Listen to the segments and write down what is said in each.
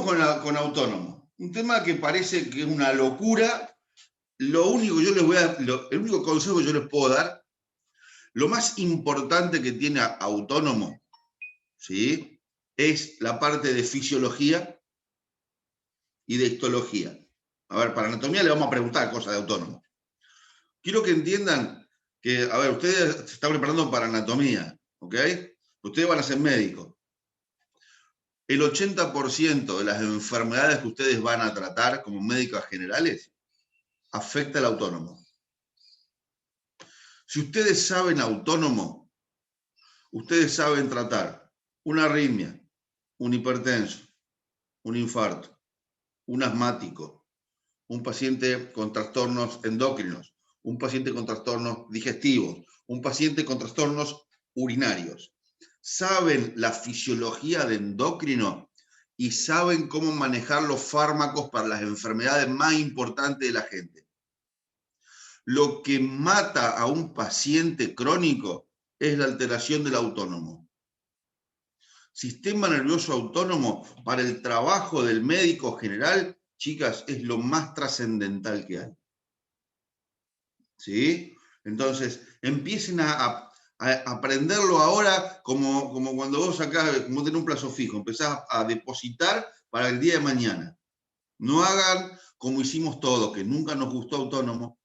con autónomo. Un tema que parece que es una locura. Lo único que yo les el único consejo que yo les puedo dar, lo más importante que tiene autónomo, ¿sí?, es la parte de fisiología y de histología. A ver, para anatomía le vamos a preguntar cosas de autónomo. Quiero que entiendan que, a ver, ustedes se están preparando para anatomía, ¿ok? Ustedes van a ser médicos. El 80% de las enfermedades que ustedes van a tratar como médicos generales afecta al autónomo. Si ustedes saben autónomo, ustedes saben tratar una arritmia, un hipertenso, un infarto, un asmático, un paciente con trastornos endocrinos, un paciente con trastornos digestivos, un paciente con trastornos urinarios. Saben la fisiología de endocrino y saben cómo manejar los fármacos para las enfermedades más importantes de la gente. Lo que mata a un paciente crónico es la alteración del autónomo. Sistema nervioso autónomo para el trabajo del médico general, chicas, es lo más trascendental que hay. ¿Sí? Entonces, empiecen a aprenderlo ahora como cuando vos acá, como tenés un plazo fijo, empezás a depositar para el día de mañana. No hagan como hicimos todos, que nunca nos gustó autónomo,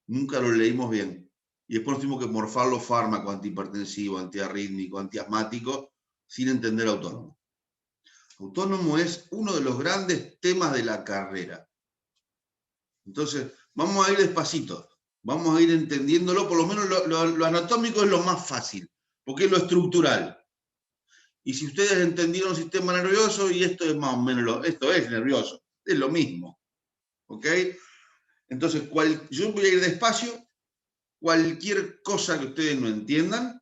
nunca lo leímos bien. Y después tuvimos que morfar los fármacos antihipertensivos, antiarrítmicos, antiasmáticos, sin entender autónomo. Autónomo es uno de los grandes temas de la carrera. Entonces, vamos a ir despacito, vamos a ir entendiéndolo, por lo menos lo anatómico es lo más fácil, porque es lo estructural. Y si ustedes entendieron el sistema nervioso, y esto es más o menos, esto es nervioso, es lo mismo. ¿Ok? Entonces, yo voy a ir despacio, cualquier cosa que ustedes no entiendan,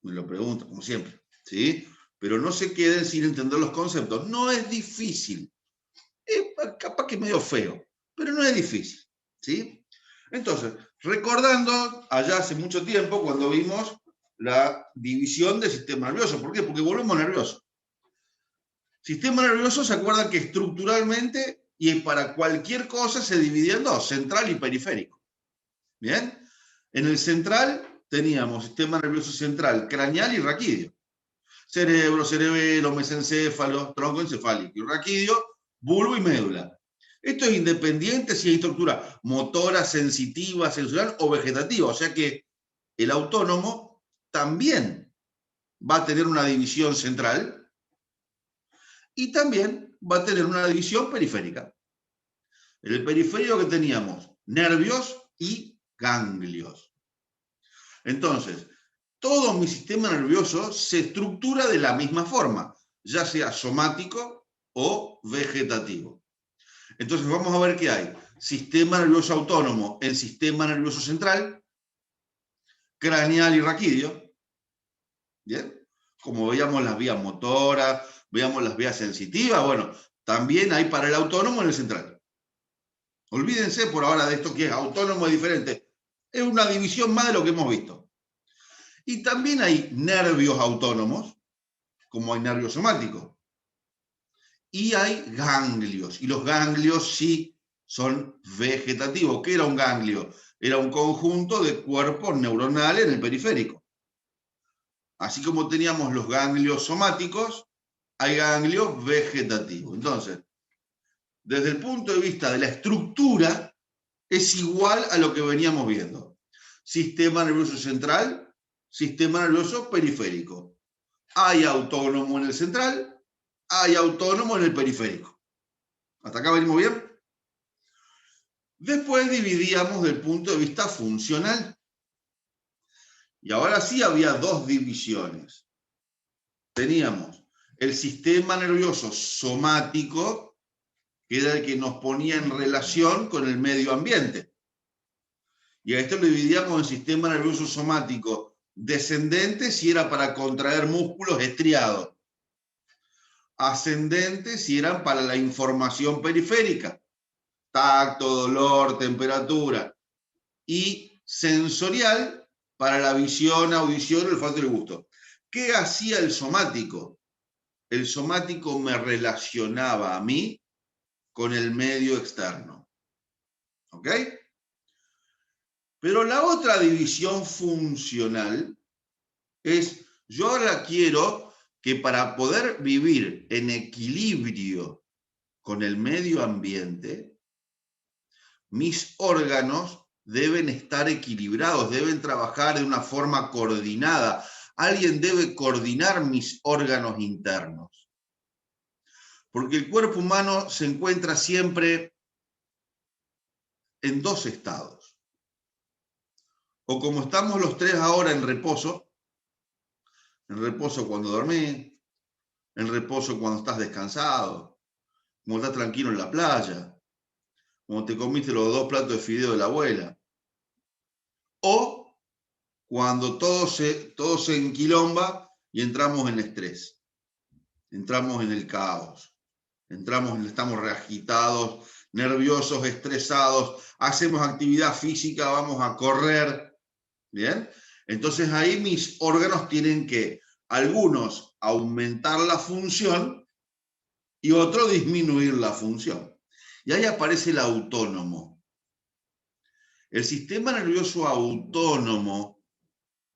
me lo preguntan, como siempre, ¿sí? Pero no se queden sin entender los conceptos. No es difícil. Es capaz que es medio feo, pero no es difícil, ¿sí? Entonces, recordando allá hace mucho tiempo cuando vimos la división del sistema nervioso. ¿Por qué? Porque volvemos nervioso. Sistema nervioso, ¿se acuerdan que estructuralmente y para cualquier cosa se dividía en dos, central y periférico? ¿Bien? En el central teníamos sistema nervioso central, craneal y raquídeo. Cerebro, cerebelo, mesencéfalo, tronco encefálico y raquídeo, bulbo y médula. Esto es independiente si hay estructura motora, sensitiva, sensorial o vegetativa. O sea que el autónomo también va a tener una división central y también va a tener una división periférica. En el periférico que teníamos nervios y ganglios. Entonces, todo mi sistema nervioso se estructura de la misma forma, ya sea somático o vegetativo. Entonces vamos a ver qué hay. Sistema nervioso autónomo en sistema nervioso central, craneal y raquídeo. ¿Bien? Como veíamos las vías motoras, veíamos las vías sensitivas, bueno, también hay para el autónomo en el central. Olvídense por ahora de esto que es autónomo y diferente. Es una división más de lo que hemos visto. Y también hay nervios autónomos, como hay nervios somáticos. Y hay ganglios. Y los ganglios sí son vegetativos. ¿Qué era un ganglio? Era un conjunto de cuerpos neuronales en el periférico. Así como teníamos los ganglios somáticos, hay ganglios vegetativos. Entonces, desde el punto de vista de la estructura, es igual a lo que veníamos viendo. Sistema nervioso central, sistema nervioso periférico. Hay autónomo en el central, hay autónomo en el periférico. ¿Hasta acá venimos bien? Después dividíamos del punto de vista funcional. Y ahora sí había dos divisiones. Teníamos el sistema nervioso somático, que era el que nos ponía en relación con el medio ambiente. Y a esto lo dividíamos en sistema nervioso somático descendente, si era para contraer músculos estriados. Ascendente, si eran para la información periférica. Tacto, dolor, temperatura. Y sensorial para la visión, audición, olfato y el gusto. ¿Qué hacía el somático? el somático me relacionaba a mí con el medio externo. ¿Ok? Pero la otra división funcional es, yo ahora quiero que para poder vivir en equilibrio con el medio ambiente, mis órganos deben estar equilibrados, deben trabajar de una forma coordinada. Alguien debe coordinar mis órganos internos. Porque el cuerpo humano se encuentra siempre en dos estados. O como estamos los tres ahora en reposo cuando dormís, en reposo cuando estás descansado, cuando estás tranquilo en la playa, cuando te comiste los 2 platos de fideo de la abuela, o cuando todo se enquilomba y entramos en estrés, entramos en el caos, estamos reagitados, nerviosos, estresados, hacemos actividad física, vamos a correr, ¿bien? Entonces ahí mis órganos tienen que, algunos, aumentar la función y otros disminuir la función. Y ahí aparece el autónomo. El sistema nervioso autónomo,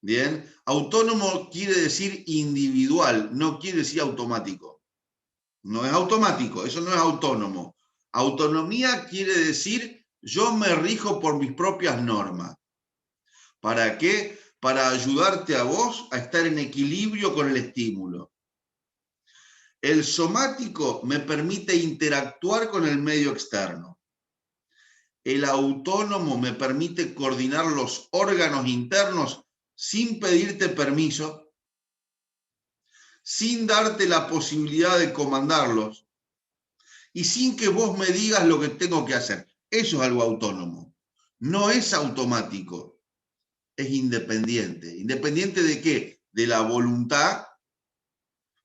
¿bien? Autónomo quiere decir individual, no quiere decir automático. No es automático, eso no es autónomo. Autonomía quiere decir yo me rijo por mis propias normas. ¿Para qué? Para ayudarte a vos a estar en equilibrio con el estímulo. El somático me permite interactuar con el medio externo. El autónomo me permite coordinar los órganos internos sin pedirte permiso, sin darte la posibilidad de comandarlos y sin que vos me digas lo que tengo que hacer. Eso es algo autónomo. No es automático, es independiente. ¿Independiente de qué? De la voluntad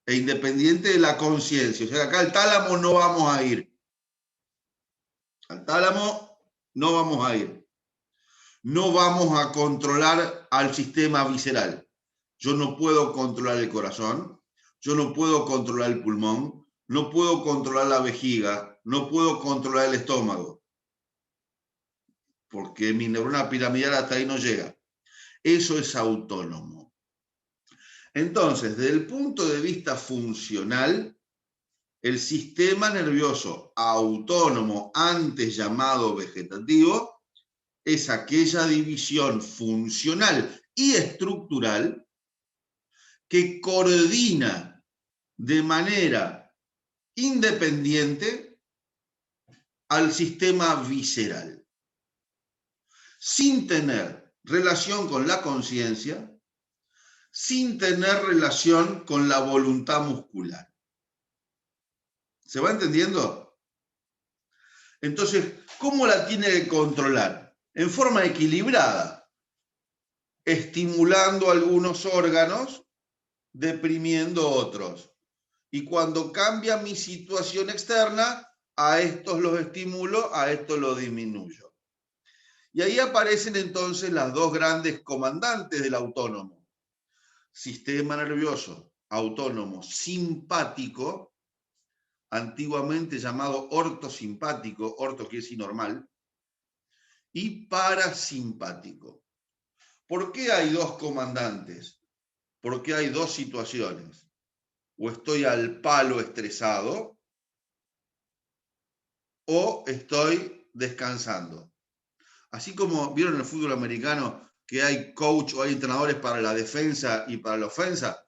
e independiente de la conciencia. O sea, acá al tálamo no vamos a ir. Al tálamo no vamos a ir. No vamos a controlar al sistema visceral. Yo no puedo controlar el corazón, yo no puedo controlar el pulmón, no puedo controlar la vejiga, no puedo controlar el estómago, porque mi neurona piramidal hasta ahí no llega. Eso es autónomo. Entonces, desde el punto de vista funcional, el sistema nervioso autónomo, antes llamado vegetativo, es aquella división funcional y estructural que coordina de manera independiente al sistema visceral, sin tener relación con la conciencia, sin tener relación con la voluntad muscular. ¿Se va entendiendo? Entonces, ¿cómo la tiene que controlar? En forma equilibrada, estimulando algunos órganos, deprimiendo otros. Y cuando cambia mi situación externa, a estos los estimulo, a estos los disminuyo. Y ahí aparecen entonces las dos grandes comandantes del autónomo. Sistema nervioso autónomo simpático, antiguamente llamado ortosimpático, orto quiere decir normal, y parasimpático. ¿Por qué hay dos comandantes? Porque hay dos situaciones. O estoy al palo estresado, o estoy descansando. Así como vieron en el fútbol americano que hay coach o hay entrenadores para la defensa y para la ofensa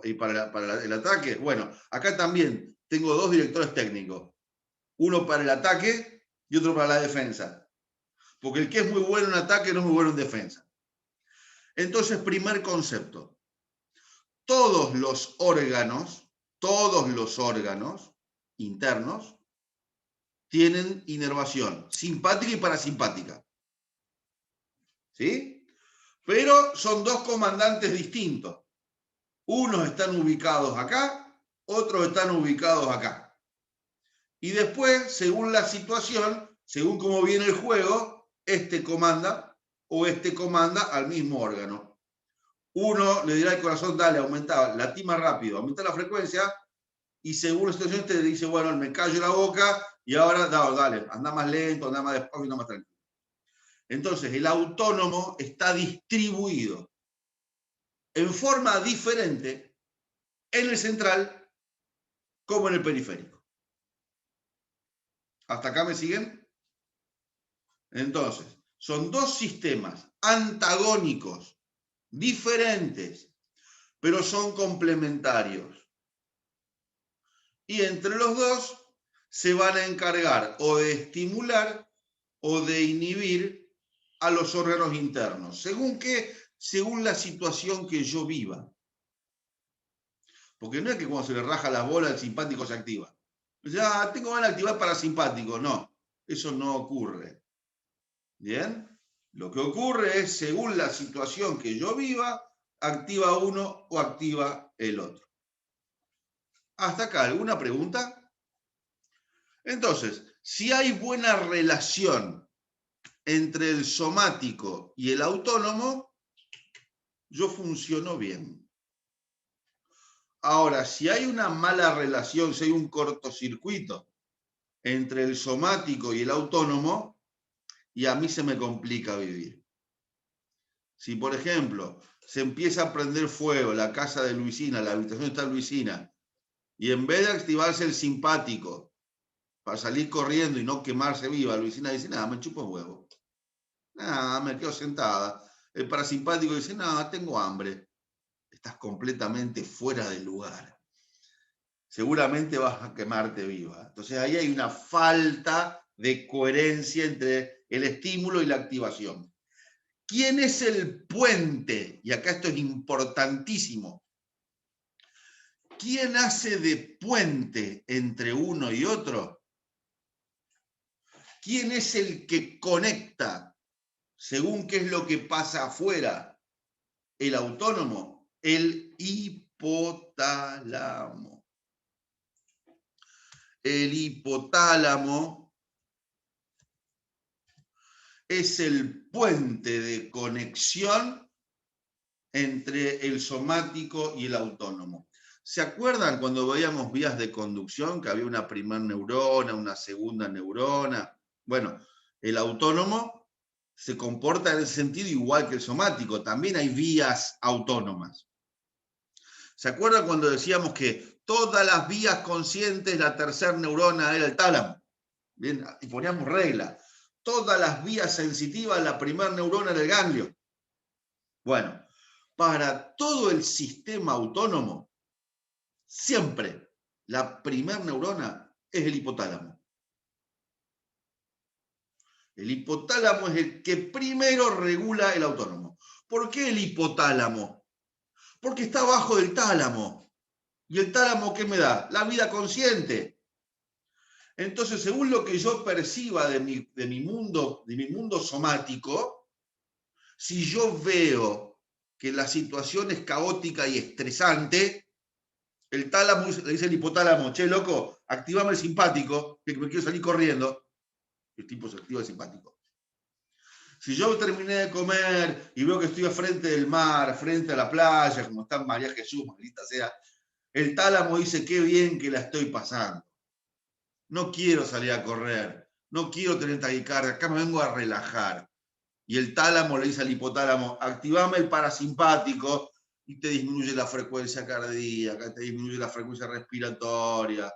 y para el ataque. Bueno, acá también tengo dos directores técnicos. Uno para el ataque y otro para la defensa. Porque el que es muy bueno en ataque no es muy bueno en defensa. Entonces, primer concepto. Todos los órganos internos tienen inervación simpática y parasimpática. ¿Sí? Pero son dos comandantes distintos. Unos están ubicados acá, otros están ubicados acá. Y después, según la situación, según cómo viene el juego, este comanda o este comanda al mismo órgano. Uno le dirá al corazón, dale, aumenta, latí más rápido, aumenta la frecuencia, y según la situación te dice, bueno, me callo la boca y ahora, dale, anda más lento, anda más despacio, anda más tranquilo. Entonces, el autónomo está distribuido en forma diferente en el central como en el periférico. ¿Hasta acá me siguen? Entonces, son dos sistemas antagónicos, diferentes, pero son complementarios. Y entre los dos se van a encargar o de estimular o de inhibir a los órganos internos. ¿Según qué? Según la situación que yo viva. Porque no es que cuando se le raja la bola el simpático se activa. Ya tengo ganas de activar parasimpático. No, eso no ocurre. ¿Bien? Lo que ocurre es, según la situación que yo viva, activa uno o activa el otro. ¿Hasta acá alguna pregunta? Entonces, si hay buena relación entre el somático y el autónomo, yo funciono bien. Ahora, si hay una mala relación, si hay un cortocircuito entre el somático y el autónomo, y a mí se me complica vivir. Si, por ejemplo, se empieza a prender fuego la casa de Luisina, la habitación está Luisina, y en vez de activarse el simpático para salir corriendo y no quemarse viva, Luisina dice, nada, me chupo un huevo. Nada, me quedo sentada. El parasimpático dice, nada, tengo hambre. Estás completamente fuera del lugar. Seguramente vas a quemarte viva. Entonces ahí hay una falta de coherencia entre el estímulo y la activación. ¿Quién es el puente? Y acá esto es importantísimo. ¿Quién hace de puente entre uno y otro? ¿Quién es el que conecta según qué es lo que pasa afuera? El autónomo, el hipotálamo. El hipotálamo es el puente de conexión entre el somático y el autónomo. ¿Se acuerdan cuando veíamos vías de conducción, que había una primera neurona, una segunda neurona? Bueno, el autónomo se comporta en ese sentido igual que el somático. También hay vías autónomas. ¿Se acuerdan cuando decíamos que todas las vías conscientes, la tercera neurona era el tálamo? Bien, y poníamos regla. Todas las vías sensitivas, la primera neurona era el ganglio. Bueno, para todo el sistema autónomo, siempre la primera neurona es el hipotálamo. El hipotálamo es el que primero regula el autónomo. ¿Por qué el hipotálamo? Porque está abajo del tálamo. ¿Y el tálamo qué me da? La vida consciente. Entonces, según lo que yo perciba de mi mundo somático, si yo veo que la situación es caótica y estresante, el tálamo le dice al hipotálamo, che, loco, activame el simpático, que me quiero salir corriendo. El tipo se activa el simpático. Si yo terminé de comer y veo que estoy frente del mar, frente a la playa, como está María Jesús, maldita sea, el tálamo dice, qué bien que la estoy pasando. No quiero salir a correr, no quiero tener taquicardia, acá me vengo a relajar. Y el tálamo le dice al hipotálamo, activame el parasimpático y te disminuye la frecuencia cardíaca, te disminuye la frecuencia respiratoria,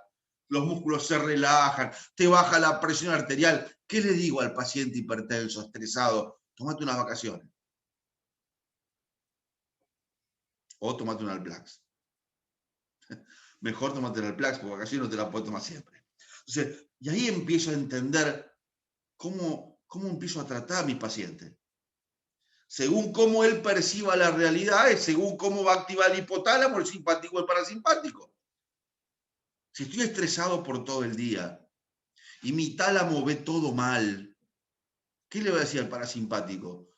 los músculos se relajan, te baja la presión arterial. ¿Qué le digo al paciente hipertenso, estresado? Tómate unas vacaciones. O tómate un Alplax. Mejor tómate el Alplax, porque vacaciones no te la puedes tomar siempre. Entonces, y ahí empiezo a entender cómo empiezo a tratar a mi paciente. Según cómo él perciba la realidad, es según cómo va a activar el hipotálamo, el simpático o el parasimpático. Si estoy estresado por todo el día y mi tálamo ve todo mal, ¿qué le voy a decir al parasimpático?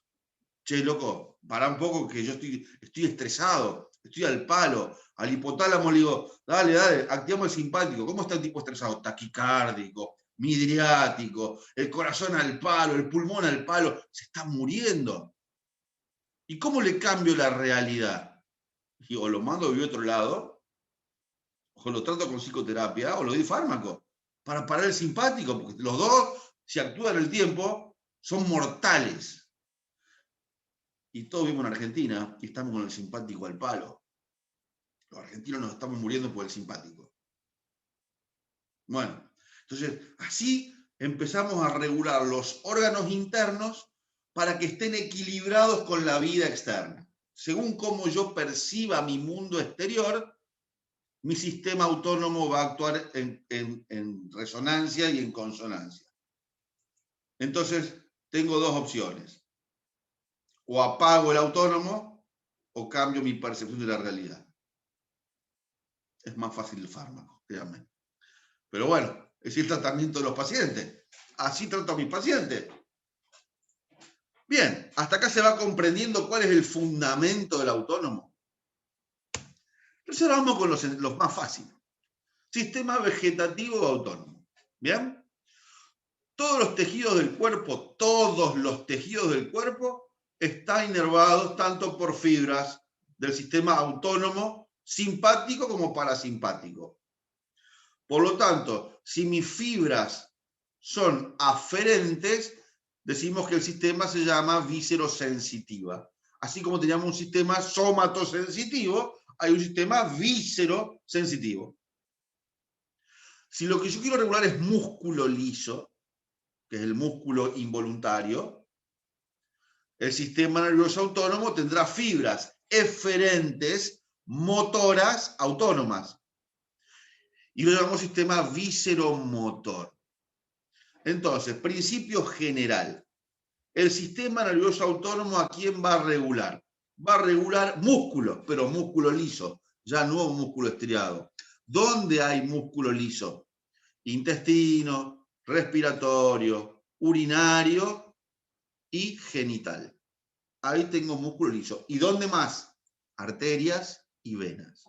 Che, loco, pará un poco que yo estoy estresado, estoy al palo. Al hipotálamo le digo, dale, activamos el simpático. ¿Cómo está el tipo estresado? Taquicárdico, midriático, el corazón al palo, el pulmón al palo, se está muriendo. ¿Y cómo le cambio la realidad? Y o lo mando de otro lado, o lo trato con psicoterapia, o lo doy fármaco, para parar el simpático, porque los dos, si actúan el tiempo, son mortales. Y todos vivimos en Argentina y estamos con el simpático al palo. Los argentinos nos estamos muriendo por el simpático. Bueno, entonces, así empezamos a regular los órganos internos para que estén equilibrados con la vida externa. Según cómo yo perciba mi mundo exterior, mi sistema autónomo va a actuar en resonancia y en consonancia. Entonces, tengo dos opciones. O apago el autónomo o cambio mi percepción de la realidad. Es más fácil el fármaco, créanme. Pero bueno, es el tratamiento de los pacientes. Así trato a mis pacientes. Bien, hasta acá se va comprendiendo cuál es el fundamento del autónomo. Entonces ahora vamos con los más fáciles. Sistema vegetativo autónomo. ¿Bien? Todos los tejidos del cuerpo están inervados tanto por fibras del sistema autónomo simpático como parasimpático. Por lo tanto, si mis fibras son aferentes, decimos que el sistema se llama viscerosensitiva. Así como teníamos un sistema somatosensitivo, hay un sistema viscerosensitivo. Si lo que yo quiero regular es músculo liso, que es el músculo involuntario, el sistema nervioso autónomo tendrá fibras eferentes motoras autónomas. Y lo llamamos sistema visceromotor. Entonces, principio general. El sistema nervioso autónomo, ¿a quién va a regular? Va a regular músculo, pero músculo liso, ya no músculo estriado. ¿Dónde hay músculo liso? Intestino, respiratorio, urinario y genital. Ahí tengo músculo liso. ¿Y dónde más? Arterias y venas.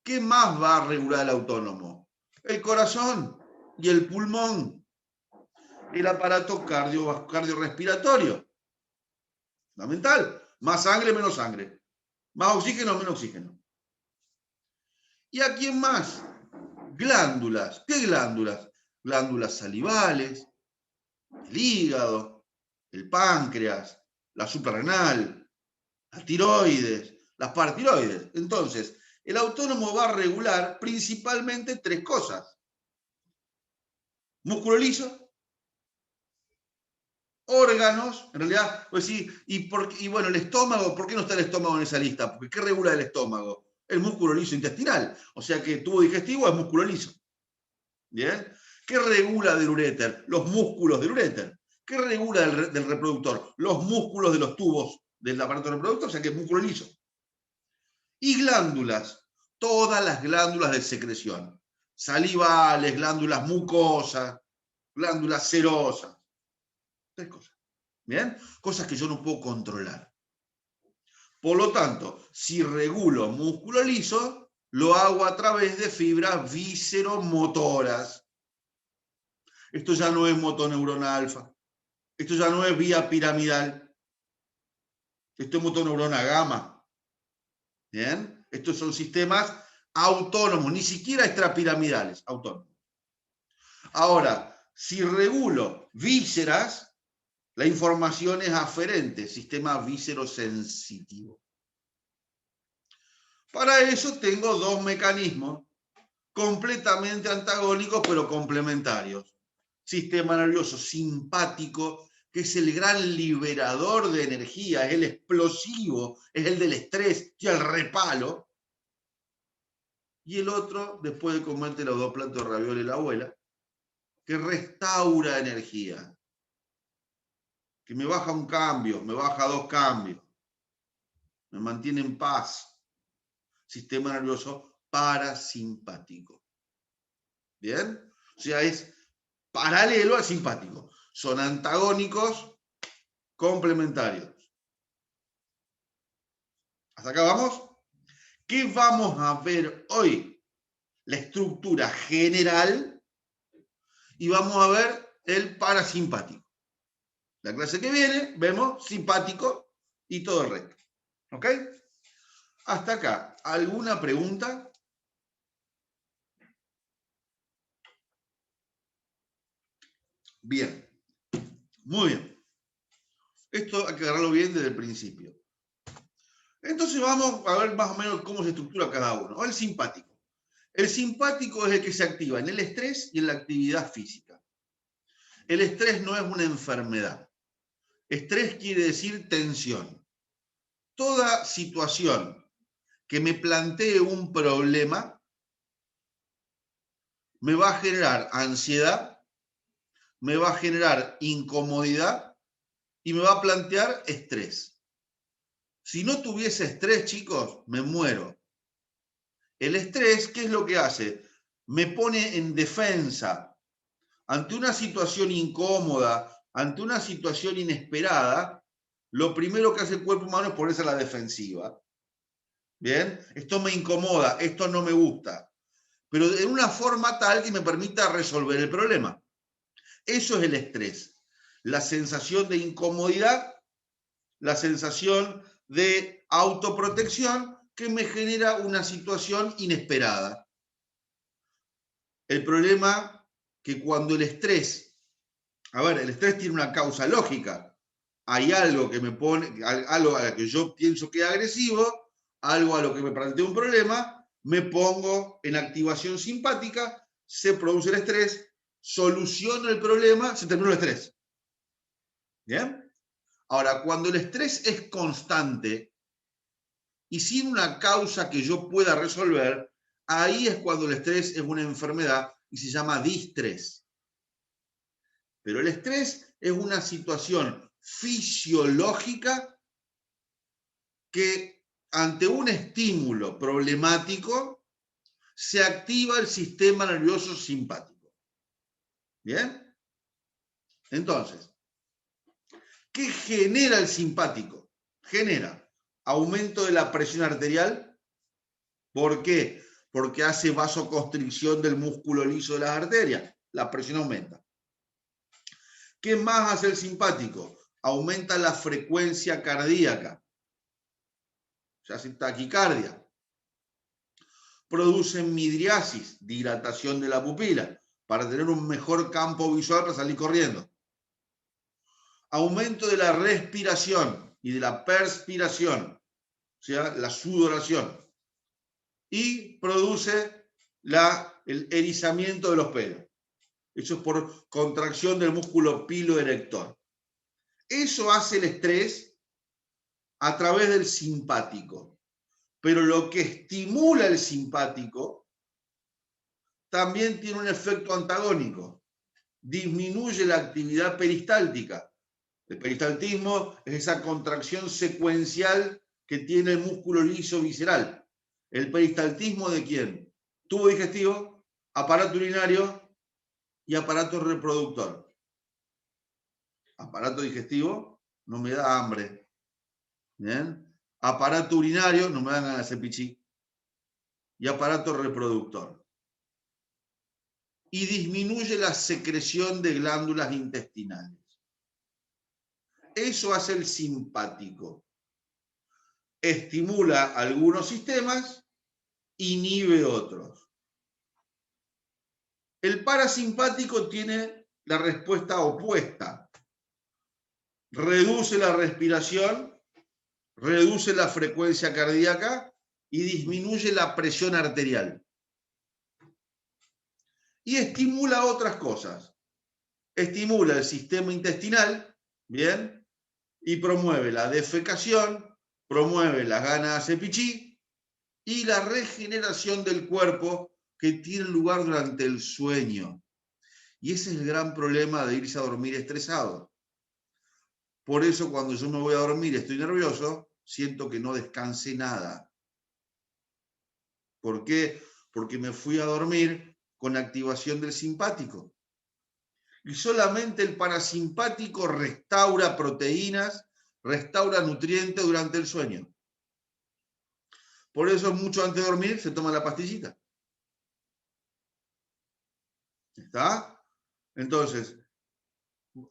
¿Qué más va a regular el autónomo? El corazón y el pulmón. El aparato cardiorrespiratorio. Fundamental. Más sangre, menos sangre. Más oxígeno, menos oxígeno. ¿Y a quién más? Glándulas. ¿Qué glándulas? Glándulas salivales, el hígado, el páncreas, la suprarrenal, la tiroides, las paratiroides. Entonces, el autónomo va a regular principalmente tres cosas. Músculo liso, órganos, en realidad, pues sí, y bueno, el estómago, ¿por qué no está el estómago en esa lista? Porque ¿qué regula el estómago? El músculo liso intestinal, o sea que tubo digestivo es músculo liso. ¿Bien? ¿Qué regula del uréter? Los músculos del uréter. ¿Qué regula del reproductor? Los músculos de los tubos del aparato reproductor, o sea que es músculo liso. Y glándulas, todas las glándulas de secreción, salivales, glándulas mucosas, glándulas serosas. Tres cosas. ¿Bien? Cosas que yo no puedo controlar. Por lo tanto, si regulo músculo liso, lo hago a través de fibras visceromotoras. Esto ya no es motoneurona alfa. Esto ya no es vía piramidal. Esto es motoneurona gamma. ¿Bien? Estos son sistemas autónomos, ni siquiera extrapiramidales, autónomos. Ahora, si regulo vísceras, la información es aferente, sistema viscerosensitivo. Para eso tengo dos mecanismos completamente antagónicos pero complementarios. Sistema nervioso simpático, que es el gran liberador de energía, es el explosivo, es el del estrés y el repalo. Y el otro, después de comerte los 2 platos de ravioles la abuela, que restaura energía, que me baja un cambio, me baja 2 cambios, me mantiene en paz. Sistema nervioso parasimpático. ¿Bien? O sea, es paralelo al simpático. Son antagónicos complementarios. ¿Hasta acá vamos? ¿Qué vamos a ver hoy? La estructura general y vamos a ver el parasimpático. La clase que viene vemos simpático y todo el resto. ¿Ok? Hasta acá, ¿alguna pregunta? Bien, muy bien. Esto hay que agarrarlo bien desde el principio. Entonces vamos a ver más o menos cómo se estructura cada uno. El simpático. El simpático es el que se activa en el estrés y en la actividad física. El estrés no es una enfermedad. Estrés quiere decir tensión. Toda situación que me plantee un problema me va a generar ansiedad, me va a generar incomodidad y me va a plantear estrés. Si no tuviese estrés, chicos, me muero. El estrés, ¿qué es lo que hace? Me pone en defensa. Ante una situación incómoda, ante una situación inesperada, lo primero que hace el cuerpo humano es ponerse a la defensiva. ¿Bien? Esto me incomoda, esto no me gusta. Pero de una forma tal que me permita resolver el problema. Eso es el estrés. La sensación de incomodidad, la sensación de autoprotección que me genera una situación inesperada. El problema que cuando el estrés, el estrés tiene una causa lógica. Hay algo que me pone, algo a lo que yo pienso que es agresivo, algo a lo que me plantea un problema, me pongo en activación simpática, se produce el estrés, soluciono el problema, se terminó el estrés. ¿Bien? Ahora, cuando el estrés es constante y sin una causa que yo pueda resolver, ahí es cuando el estrés es una enfermedad y se llama distrés. Pero el estrés es una situación fisiológica que ante un estímulo problemático se activa el sistema nervioso simpático. ¿Bien? Entonces, ¿qué genera el simpático? Genera aumento de la presión arterial. ¿Por qué? Porque hace vasoconstricción del músculo liso de las arterias. La presión aumenta. ¿Qué más hace el simpático? Aumenta la frecuencia cardíaca. Se hace taquicardia. Produce midriasis, dilatación de la pupila, para tener un mejor campo visual para salir corriendo. Aumento de la respiración y de la perspiración, o sea, la sudoración. Y produce el erizamiento de los pelos. Eso es por contracción del músculo piloerector. Eso hace el estrés a través del simpático. Pero lo que estimula el simpático también tiene un efecto antagónico. Disminuye la actividad peristáltica. El peristaltismo es esa contracción secuencial que tiene el músculo liso visceral. ¿El peristaltismo de quién? Tubo digestivo, aparato urinario y aparato reproductor. Aparato digestivo, no me da hambre. ¿Bien? Aparato urinario, no me dan ganas de hacer pichí. Y aparato reproductor. Y disminuye la secreción de glándulas intestinales. Eso hace el simpático. Estimula algunos sistemas, inhibe otros. El parasimpático tiene la respuesta opuesta. Reduce la respiración, reduce la frecuencia cardíaca y disminuye la presión arterial. Y estimula otras cosas. Estimula el sistema intestinal, ¿bien? Y promueve la defecación, promueve las ganas de hacer pichí y la regeneración del cuerpo que tiene lugar durante el sueño. Y ese es el gran problema de irse a dormir estresado. Por eso cuando yo me voy a dormir y estoy nervioso, siento que no descansé nada. ¿Por qué? Porque me fui a dormir con activación del simpático. Y solamente el parasimpático restaura proteínas, restaura nutrientes durante el sueño. Por eso mucho antes de dormir se toma la pastillita. ¿Está? Entonces,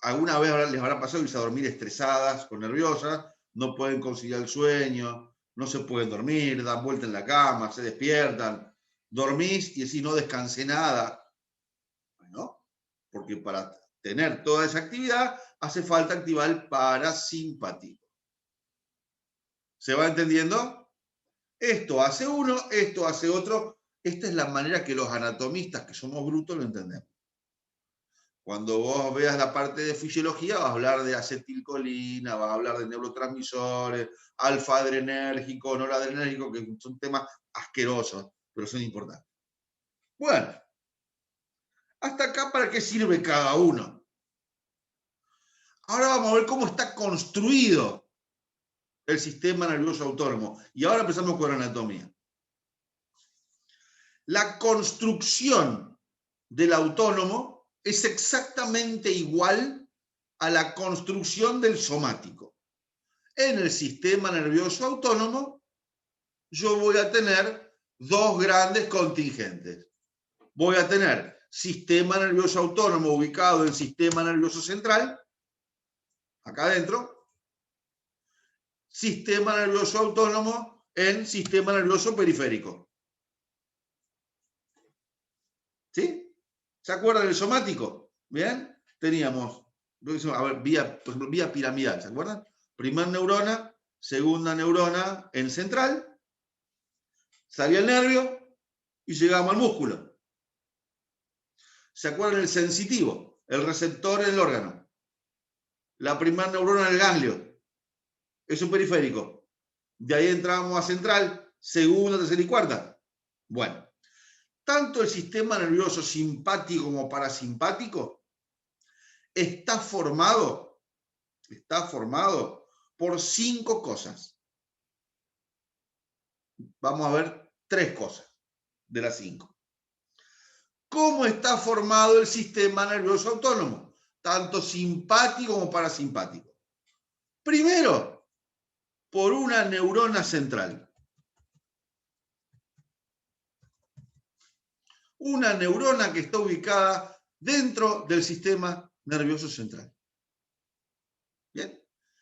alguna vez les habrá pasado irse a dormir estresadas o nerviosas, no pueden conciliar el sueño, no se pueden dormir, dan vuelta en la cama, se despiertan, dormís y decís no descansé nada. Bueno, porque para tener toda esa actividad hace falta activar el parasimpático. ¿Se va entendiendo? Esto hace uno, esto hace otro. Esta es la manera que los anatomistas, que somos brutos, lo entendemos. Cuando vos veas la parte de fisiología, vas a hablar de acetilcolina, vas a hablar de neurotransmisores, alfa-adrenérgico, noradrenérgico, que son temas asquerosos, pero son importantes. Bueno, hasta acá, ¿para qué sirve cada uno? Ahora vamos a ver cómo está construido el sistema nervioso autónomo. Y ahora empezamos con la anatomía. La construcción del autónomo es exactamente igual a la construcción del somático. En el sistema nervioso autónomo, yo voy a tener dos grandes contingentes. Voy a tener sistema nervioso autónomo ubicado en el sistema nervioso central, acá adentro, sistema nervioso autónomo en sistema nervioso periférico. ¿Sí? ¿Se acuerdan del somático? ¿Bien? Teníamos, a ver, vía piramidal, ¿se acuerdan? Primer neurona, segunda neurona en central, salía el nervio y llegamos al músculo. ¿Se acuerdan del sensitivo? El receptor en el órgano. La primera neurona en el ganglio. Es un periférico. De ahí entramos a central, segunda, tercera y cuarta. Bueno, tanto el sistema nervioso simpático como parasimpático está formado por 5 cosas. Vamos a ver 3 cosas de las 5. ¿Cómo está formado el sistema nervioso autónomo? Tanto simpático como parasimpático. Primero, por una neurona central. Una neurona que está ubicada dentro del sistema nervioso central. Bien.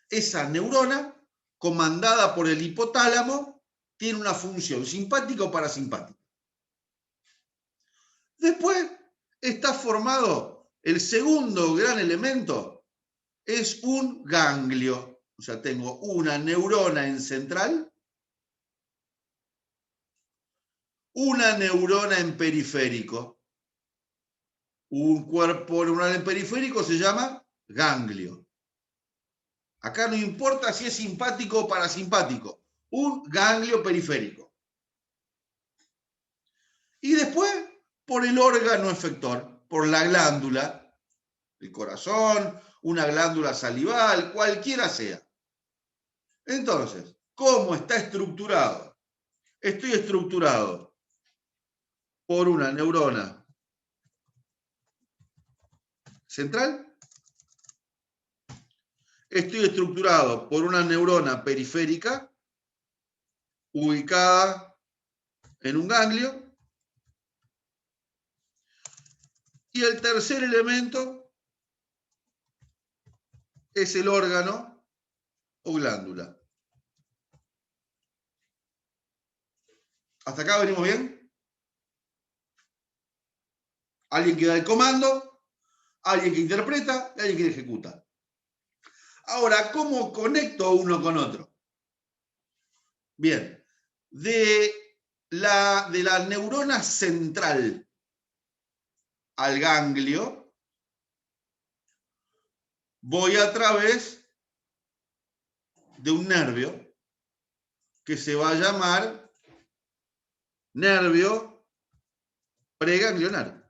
Esa neurona, comandada por el hipotálamo, tiene una función simpática o parasimpática. Después está formado, el segundo gran elemento es un ganglio. O sea, tengo una neurona en central, una neurona en periférico. Un cuerpo neuronal en periférico se llama ganglio. Acá no importa si es simpático o parasimpático, un ganglio periférico. Y después, por el órgano efector, por la glándula, el corazón, una glándula salival, cualquiera sea. Entonces, ¿cómo está estructurado? Estoy estructurado por una neurona central. Estoy estructurado por una neurona periférica ubicada en un ganglio. Y el tercer elemento es el órgano o glándula. ¿Hasta acá venimos bien? Alguien que da el comando, alguien que interpreta y alguien que ejecuta. Ahora, ¿cómo conecto uno con otro? Bien, de la neurona central al ganglio, voy a través de un nervio que se va a llamar nervio preganglionar.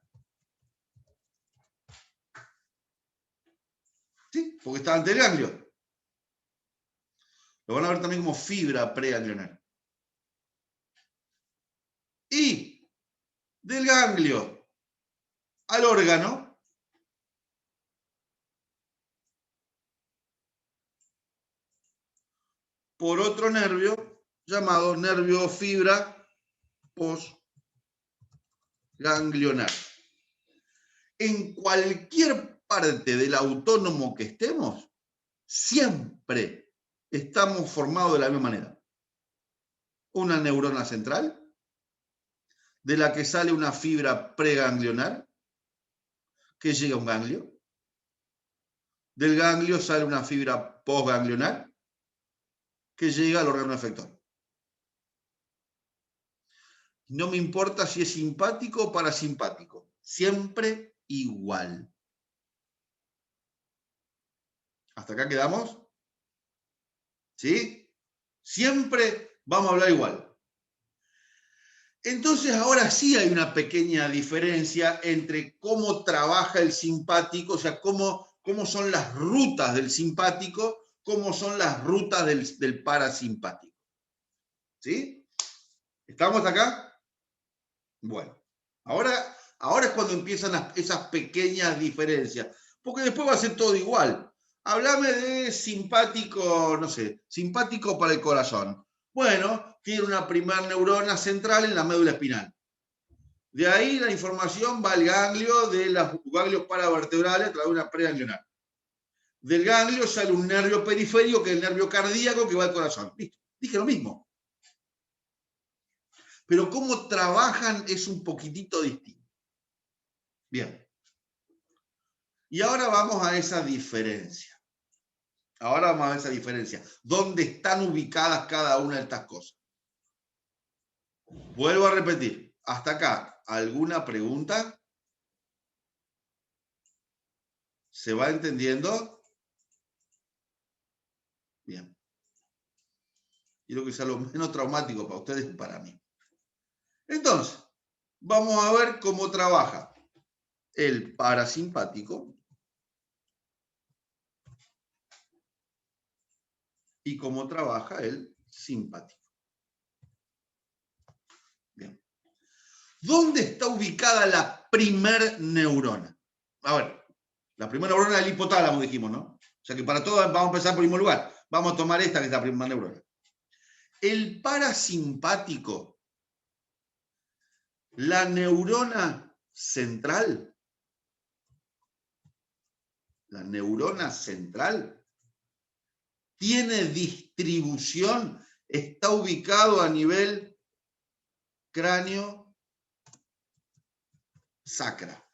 ¿Sí? Porque está ante el ganglio. Lo van a ver también como fibra preganglionar. Y del ganglio al órgano, por otro nervio llamado nervio fibra postganglionar. En cualquier parte del autónomo que estemos, siempre estamos formados de la misma manera. una neurona central, de la que sale una fibra preganglionar, que llega a un ganglio. Del ganglio sale una fibra postganglionar, que llega al órgano efector. No me importa si es simpático o parasimpático, siempre igual. ¿Hasta acá quedamos? ¿Sí? Siempre vamos a hablar igual. Entonces ahora sí hay una pequeña diferencia entre cómo trabaja el simpático, o sea, cómo son las rutas del simpático, cómo son las rutas del parasimpático. ¿Sí? ¿Estamos acá? Bueno, ahora es cuando empiezan esas pequeñas diferencias, porque después va a ser todo igual. Háblame de simpático, no sé, simpático para el corazón. Bueno, tiene una primera neurona central en la médula espinal. De ahí la información va al ganglio de los ganglios paravertebrales a través de una preganglionar. Del ganglio sale un nervio periférico, que es el nervio cardíaco, que va al corazón. Listo. Dije lo mismo. Pero cómo trabajan es un poquitito distinto. Bien. Y ahora vamos a esa diferencia. Ahora vamos a esa diferencia. ¿Dónde están ubicadas cada una de estas cosas? Vuelvo a repetir. Hasta acá, ¿alguna pregunta? ¿Se va entendiendo? Bien. Quiero que sea lo menos traumático para ustedes y para mí. Entonces, vamos a ver cómo trabaja el parasimpático y cómo trabaja el simpático. Bien. ¿Dónde está ubicada la primer neurona? A ver, la primera neurona es el hipotálamo, dijimos, ¿no? O sea que para todos vamos a empezar por el mismo lugar. Vamos a tomar esta que es la primera neurona. El parasimpático, la neurona central, tiene distribución, está ubicado a nivel cráneo sacra.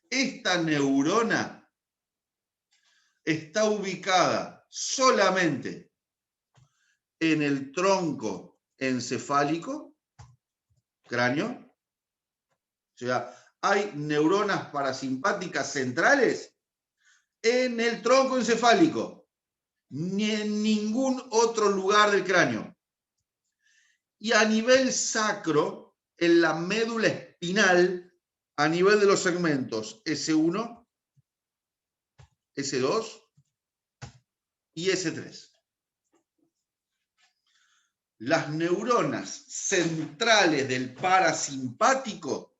Esta neurona está ubicada solamente en el tronco encefálico, cráneo. O sea, hay neuronas parasimpáticas centrales en el tronco encefálico, ni en ningún otro lugar del cráneo. Y a nivel sacro, en la médula espinal, a nivel de los segmentos S1, S2 y S3. Las neuronas centrales del parasimpático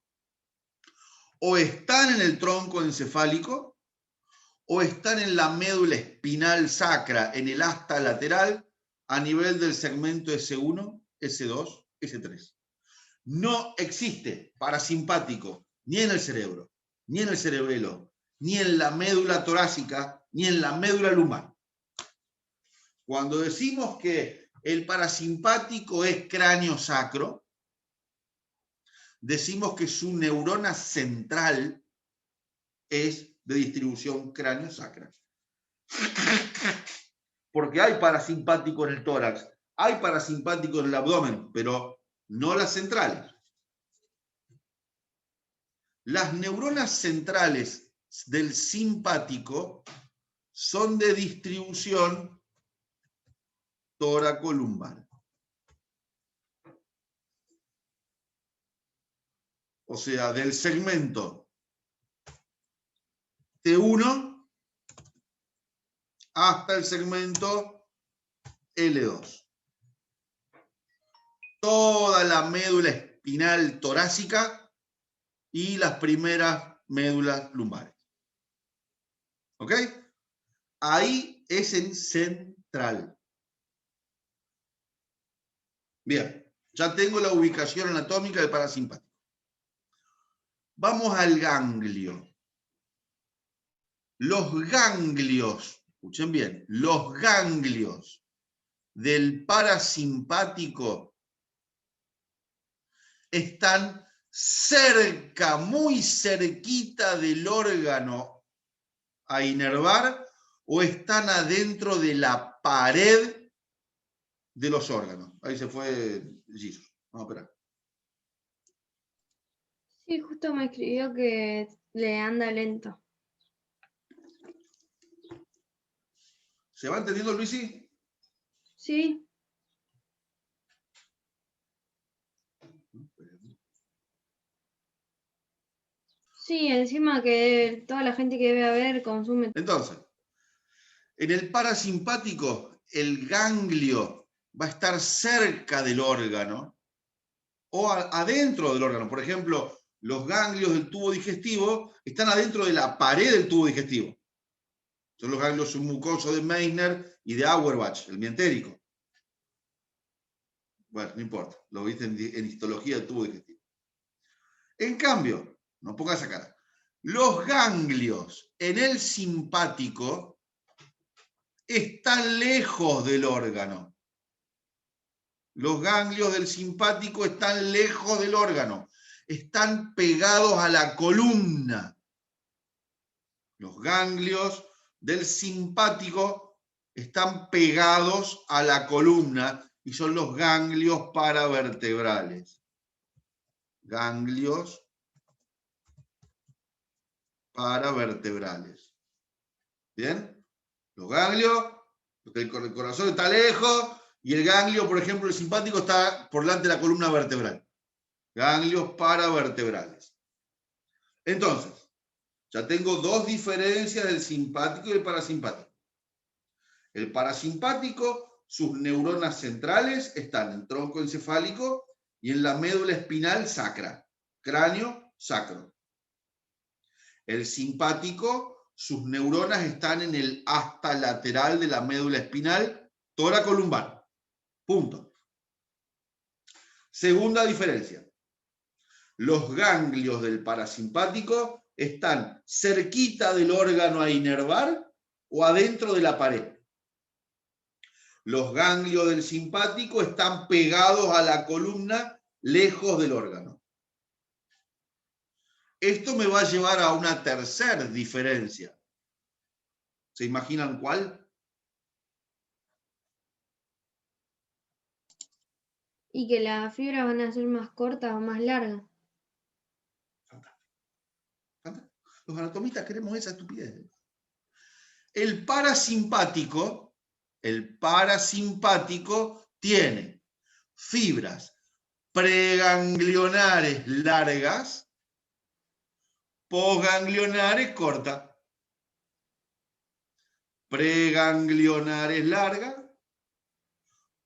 o están en el tronco encefálico o están en la médula espinal sacra, en el asta lateral, a nivel del segmento S1, S2, S3. No existe parasimpático ni en el cerebro, ni en el cerebelo, ni en la médula torácica, ni en la médula lumbar. Cuando decimos que el parasimpático es cráneo sacro, decimos que su neurona central es de distribución cráneo sacra. Porque hay parasimpático en el tórax, hay parasimpático en el abdomen, pero no las centrales. Las neuronas centrales del simpático son de distribución tóraco-lumbar. O sea, del segmento T1 hasta el segmento L2. Toda la médula espinal torácica y las primeras médulas lumbares. ¿Ok? Ahí es en central. Bien, ya tengo la ubicación anatómica del parasimpático. Vamos al ganglio. Los ganglios, escuchen bien, los ganglios del parasimpático están cerca, muy cerquita del órgano a inervar o están adentro de la pared de los órganos. Ahí se fue Jesus. Vamos a esperar. Sí, justo me escribió que le anda lento. ¿Se va entendiendo, Luisi? Sí. Sí, encima que toda la gente que debe haber consume. Entonces, en el parasimpático, el ganglio va a estar cerca del órgano o adentro del órgano. Por ejemplo, los ganglios del tubo digestivo están adentro de la pared del tubo digestivo. Son los ganglios submucosos de Meissner y de Auerbach, el mientérico. Bueno, no importa, lo viste en histología del tubo digestivo. En cambio, no pongas esa cara, los ganglios en el simpático están lejos del órgano. Los ganglios del simpático están lejos del órgano, están pegados a la columna. Los ganglios del simpático están pegados a la columna y son los ganglios paravertebrales. Ganglios paravertebrales. ¿Bien? Los ganglios, el corazón está lejos y el ganglio, por ejemplo, el simpático está por delante de la columna vertebral. Ganglios paravertebrales. Entonces, ya tengo dos diferencias del simpático y el parasimpático. El parasimpático, sus neuronas centrales están en el tronco encefálico y en la médula espinal sacra, cráneo sacro. El simpático, sus neuronas están en el asta lateral de la médula espinal, toracolumbar. Punto. Segunda diferencia. Los ganglios del parasimpático están cerquita del órgano a inervar o adentro de la pared. Los ganglios del simpático están pegados a la columna, lejos del órgano. Esto me va a llevar a una tercera diferencia. ¿Se imaginan cuál? Y que las fibras van a ser más cortas o más largas. Los anatomistas queremos esa estupidez. El parasimpático tiene fibras preganglionares largas, posganglionares cortas. Preganglionares largas,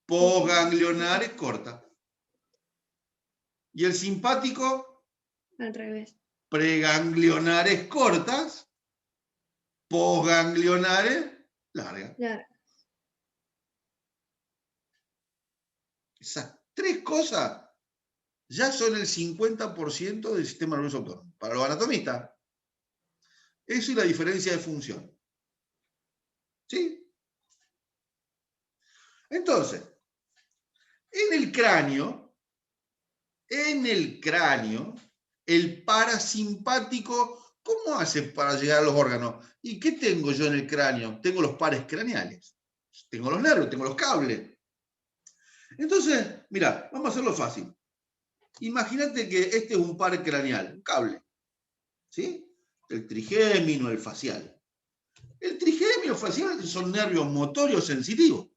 posganglionares cortas. Y el simpático, al revés. Preganglionares cortas, posganglionares largas. Claro. Esas tres cosas ya son el 50% del sistema nervioso autónomo. Para los anatomistas, eso es la diferencia de función. ¿Sí? Entonces, en el cráneo, el parasimpático, ¿cómo hace para llegar a los órganos? ¿Y qué tengo yo en el cráneo? Tengo los pares craneales, tengo los nervios, tengo los cables. Entonces, mira, vamos a hacerlo fácil. Imagínate que este es un par craneal, un cable, ¿sí? El trigémino, el facial. El trigémino facial son nervios motorios sensitivos.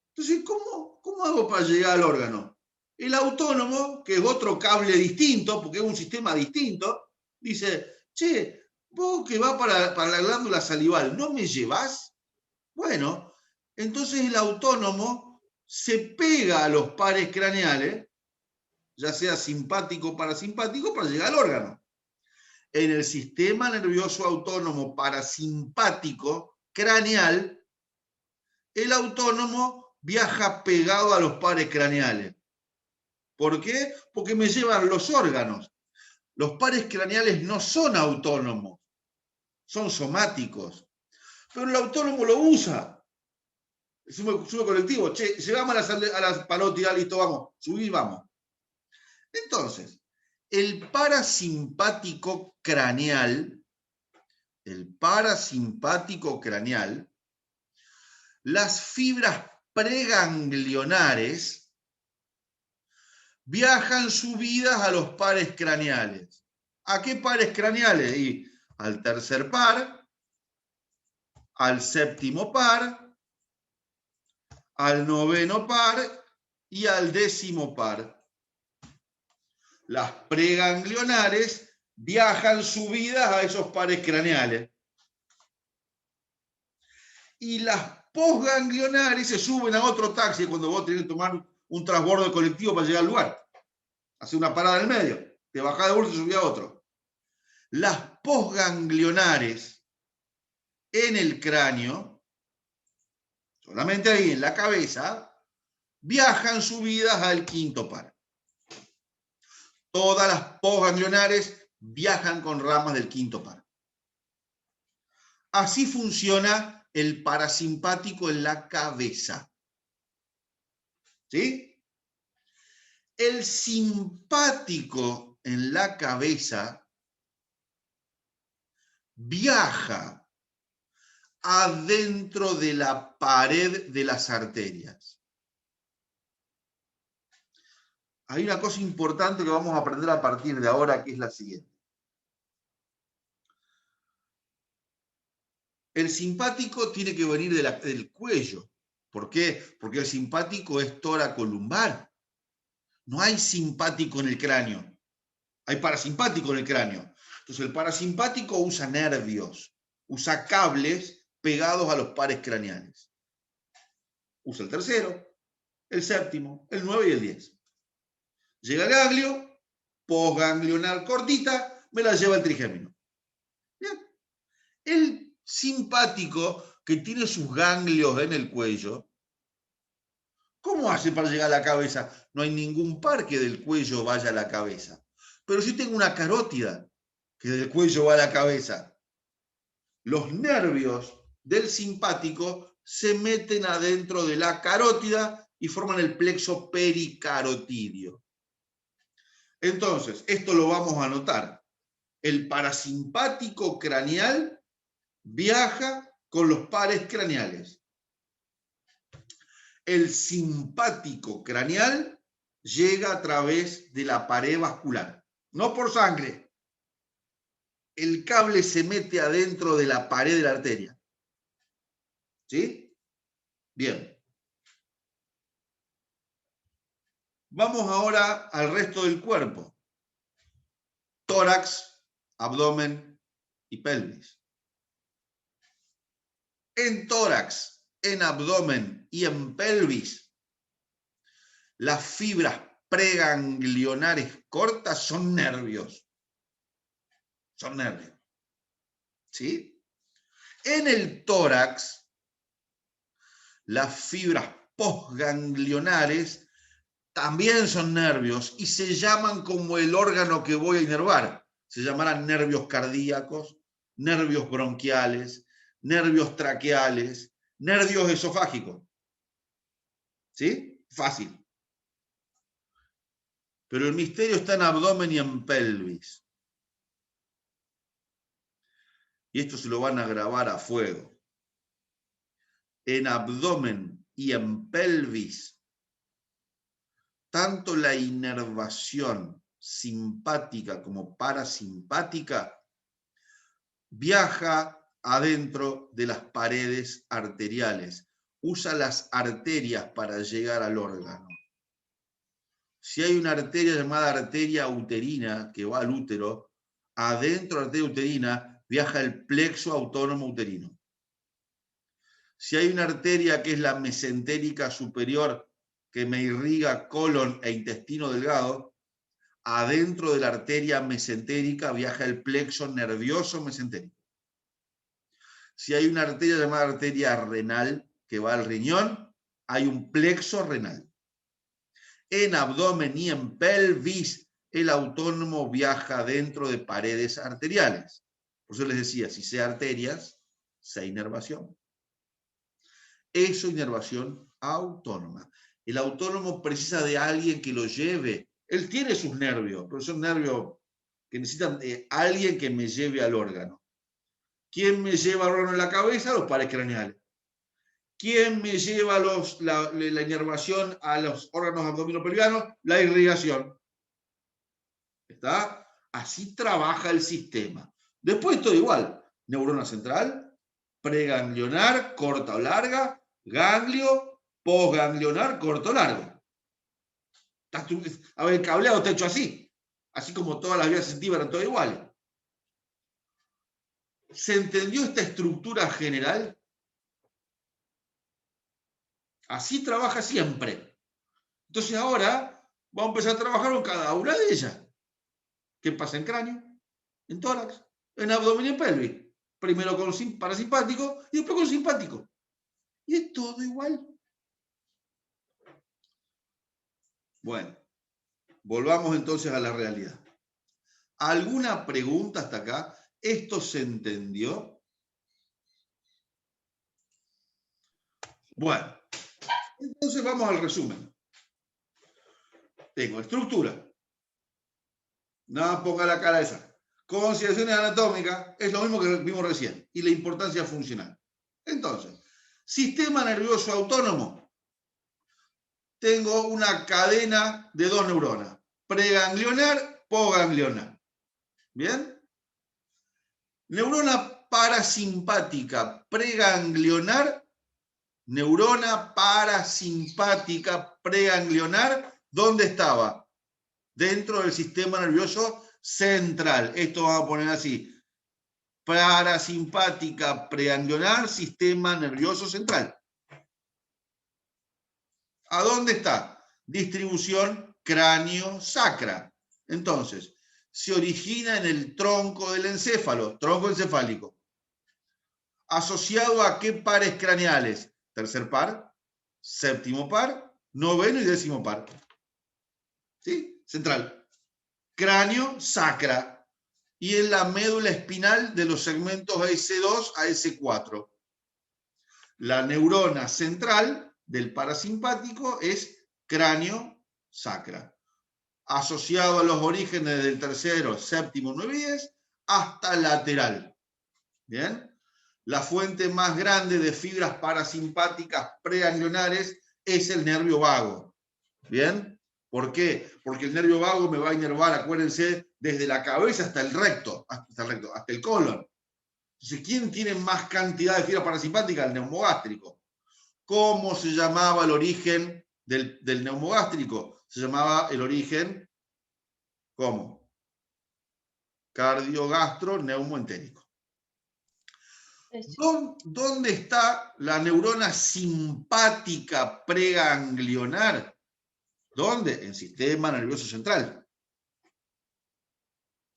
Entonces, ¿cómo hago para llegar al órgano? El autónomo, que es otro cable distinto, porque es un sistema distinto, dice, che, vos que va para la glándula salival, ¿no me llevás? Bueno, entonces el autónomo se pega a los pares craneales, ya sea simpático o parasimpático, para llegar al órgano. En el sistema nervioso autónomo parasimpático craneal, el autónomo viaja pegado a los pares craneales. ¿Por qué? Porque me llevan los órganos. Los pares craneales no son autónomos, son somáticos. Pero el autónomo lo usa. Sube colectivo, che, llegamos a la parótida, listo, vamos, subí, vamos. Entonces, el parasimpático craneal, las fibras preganglionares viajan subidas a los pares craneales. ¿A qué pares craneales? Y al tercer par, al séptimo par, al noveno par y al décimo par. Las preganglionares viajan subidas a esos pares craneales. Y las posganglionares se suben a otro taxi cuando vos tenés que tomar un transbordo colectivo para llegar al lugar. Hace una parada en el medio, te bajás de uno y te subís a otro. Las posganglionares en el cráneo, solamente ahí en la cabeza, viajan subidas al quinto par. Todas las posganglionares viajan con ramas del quinto par. Así funciona el parasimpático en la cabeza. ¿Sí? El simpático en la cabeza viaja adentro de la pared de las arterias. Hay una cosa importante que vamos a aprender a partir de ahora, que es la siguiente. El simpático tiene que venir del cuello. ¿Por qué? Porque el simpático es toracolumbar. No hay simpático en el cráneo. Hay parasimpático en el cráneo. Entonces el parasimpático usa nervios, usa cables pegados a los pares craneales. Usa el tercero, el séptimo, el 9 y el 10. Llega el ganglio, posganglional cortita, me la lleva el trigémino. Bien. El simpático que tiene sus ganglios en el cuello, ¿cómo hace para llegar a la cabeza? No hay ningún par que del cuello vaya a la cabeza. Pero sí tengo una carótida que del cuello va a la cabeza. Los nervios del simpático se meten adentro de la carótida y forman el plexo pericarotidio. Entonces, esto lo vamos a anotar. El parasimpático craneal viaja con los pares craneales. El simpático craneal llega a través de la pared vascular, no por sangre. El cable se mete adentro de la pared de la arteria. ¿Sí? Bien. Vamos ahora al resto del cuerpo. Tórax, abdomen y pelvis. En tórax, en abdomen y en pelvis, las fibras preganglionares cortas son nervios. Son nervios. ¿Sí? En el tórax, las fibras posganglionares también son nervios y se llaman como el órgano que voy a inervar. Se llamarán nervios cardíacos, nervios bronquiales, nervios traqueales, nervios esofágicos. ¿Sí? Fácil. Pero el misterio está en abdomen y en pelvis. Y esto se lo van a grabar a fuego. En abdomen y en pelvis, tanto la inervación simpática como parasimpática viaja adentro de las paredes arteriales. Usa las arterias para llegar al órgano. Si hay una arteria llamada arteria uterina que va al útero, adentro de la arteria uterina viaja el plexo autónomo uterino. Si hay una arteria que es la mesentérica superior que me irriga colon e intestino delgado, adentro de la arteria mesentérica viaja el plexo nervioso mesentérico. Si hay una arteria llamada arteria renal que va al riñón, hay un plexo renal. En abdomen y en pelvis, el autónomo viaja dentro de paredes arteriales. Por eso les decía, si sé arterias, sé inervación. Eso es inervación autónoma. El autónomo precisa de alguien que lo lleve. Él tiene sus nervios, pero son nervios que necesitan alguien que me lleve al órgano. ¿Quién me lleva al órgano en la cabeza? Los pares craneales. ¿Quién me lleva la inervación a los órganos abdominopelvianos? La irrigación. ¿Está? Así trabaja el sistema. Después todo igual. Neurona central, preganglionar, corta o larga, ganglio, posganglionar, corto o largo. A ver, el cableado está hecho así. Así como todas las vías sensitivas eran todas iguales. ¿Se entendió esta estructura general? Así trabaja siempre. Entonces ahora vamos a empezar a trabajar con cada una de ellas. ¿Qué pasa en cráneo? En tórax, en abdomen y en pelvis. Primero con parasimpático y después con simpático. Y es todo igual. Bueno, volvamos entonces a la realidad. ¿Alguna pregunta hasta acá? ¿Esto se entendió? Bueno, entonces vamos al resumen. Tengo estructura. No ponga la cara esa. Consideraciones anatómicas, es lo mismo que vimos recién. Y la importancia funcional. Entonces, sistema nervioso autónomo. Tengo una cadena de 2 neuronas. Preganglionar, posganglionar. ¿Bien? Neurona parasimpática preganglionar. Neurona parasimpática preganglionar. ¿Dónde estaba? Dentro del sistema nervioso central. Esto vamos a poner así. Parasimpática preganglionar, sistema nervioso central. ¿A dónde está? Distribución cráneo-sacra. Entonces, se origina en el tronco del encéfalo, tronco encefálico. ¿Asociado a qué pares craneales? Tercer par, séptimo par, noveno y décimo par. ¿Sí? Central. Cráneo-sacra. Y en la médula espinal de los segmentos S2 a S4. La neurona central del parasimpático es cráneo-sacra, asociado a los orígenes del tercero, séptimo, 9 y 10, hasta lateral. ¿Bien? La fuente más grande de fibras parasimpáticas preganglionares es el nervio vago. ¿Bien? ¿Por qué? Porque el nervio vago me va a inervar, acuérdense, desde la cabeza hasta el recto, hasta el colon. Entonces, ¿quién tiene más cantidad de fibras parasimpáticas? El neumogástrico. ¿Cómo se llamaba el origen del neumogástrico? Se llamaba el origen, ¿cómo? Cardiogastroneumoentérico. ¿Dónde está la neurona simpática preganglionar? ¿Dónde? En sistema nervioso central.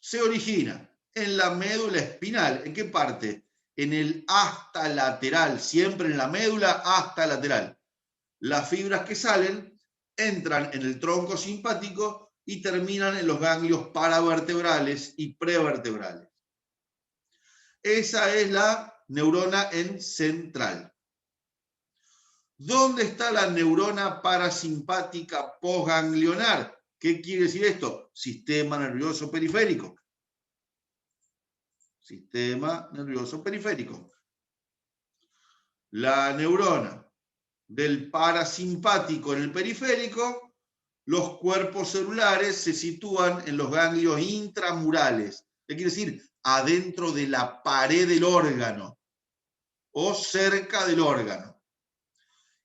Se origina en la médula espinal. ¿En qué parte? En el asta lateral, siempre en la médula asta lateral. Las fibras que salen entran en el tronco simpático y terminan en los ganglios paravertebrales y prevertebrales. Esa es la neurona en central. ¿Dónde está la neurona parasimpática posganglionar? ¿Qué quiere decir esto? Sistema nervioso periférico. Sistema nervioso periférico. La neurona del parasimpático en el periférico, los cuerpos celulares se sitúan en los ganglios intramurales. ¿Qué quiere decir? Adentro de la pared del órgano o cerca del órgano.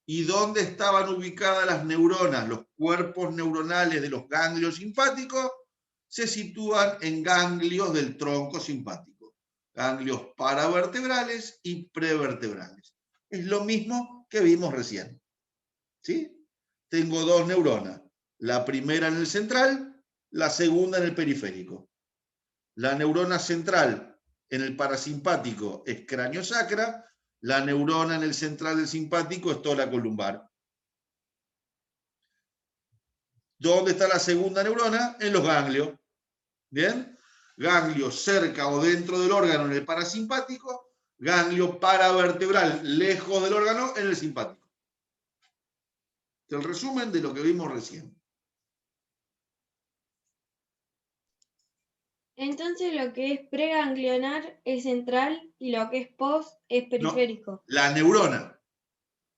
¿Y dónde estaban ubicadas las neuronas? Los cuerpos neuronales de los ganglios simpáticos se sitúan en ganglios del tronco simpático. Ganglios paravertebrales y prevertebrales. Es lo mismo que vimos recién. ¿Sí? Tengo 2 neuronas. La primera en el central, la segunda en el periférico. La neurona central en el parasimpático es cráneo-sacra, la neurona en el central del simpático es tóraco columbar. ¿Dónde está la segunda neurona? En los ganglios. ¿Bien? Ganglios cerca o dentro del órgano en el parasimpático, ganglio paravertebral, lejos del órgano, en el simpático. Es el resumen de lo que vimos recién. Entonces lo que es preganglionar es central y lo que es post es periférico. No, la neurona.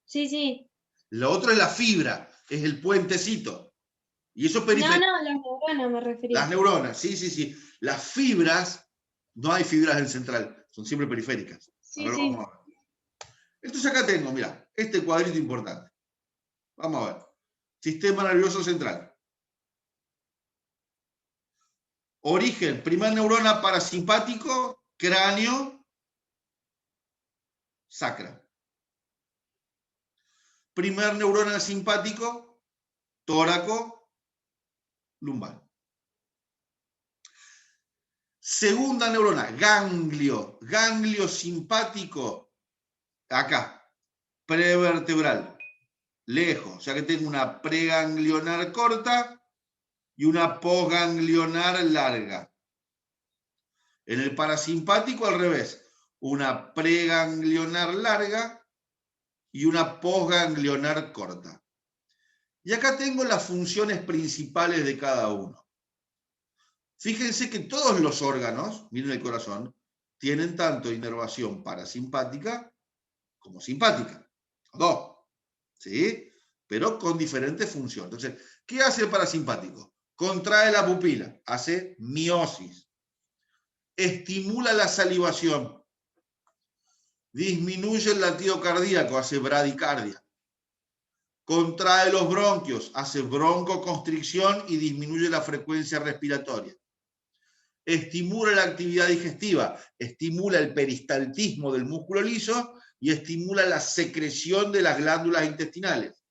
Sí, sí. Lo otro es la fibra, es el puentecito. Y eso es periférico. No, las neuronas me refería. Las neuronas, sí, sí, sí. Las fibras, no hay fibras en central, son siempre periféricas. Sí, Ahora sí. vamos a ver. Entonces acá tengo, mira, este cuadrito importante. Vamos a ver. Sistema nervioso central. Origen, primer neurona parasimpático, cráneo, sacra. Primer neurona simpático, tóraco, lumbar. Segunda neurona, ganglio. Ganglio simpático, acá, prevertebral, lejos. O sea que tengo una preganglionar corta y una posganglionar larga. En el parasimpático al revés, una preganglionar larga y una posganglionar corta. Y acá tengo las funciones principales de cada uno. Fíjense que todos los órganos, miren el corazón, tienen tanto inervación parasimpática como simpática. Dos, ¿sí? Pero con diferentes funciones. Entonces, ¿qué hace el parasimpático? Contrae la pupila, hace miosis. Estimula la salivación. Disminuye el latido cardíaco, hace bradicardia. Contrae los bronquios, hace broncoconstricción y disminuye la frecuencia respiratoria. Estimula la actividad digestiva, estimula el peristaltismo del músculo liso y estimula la secreción de las glándulas intestinales.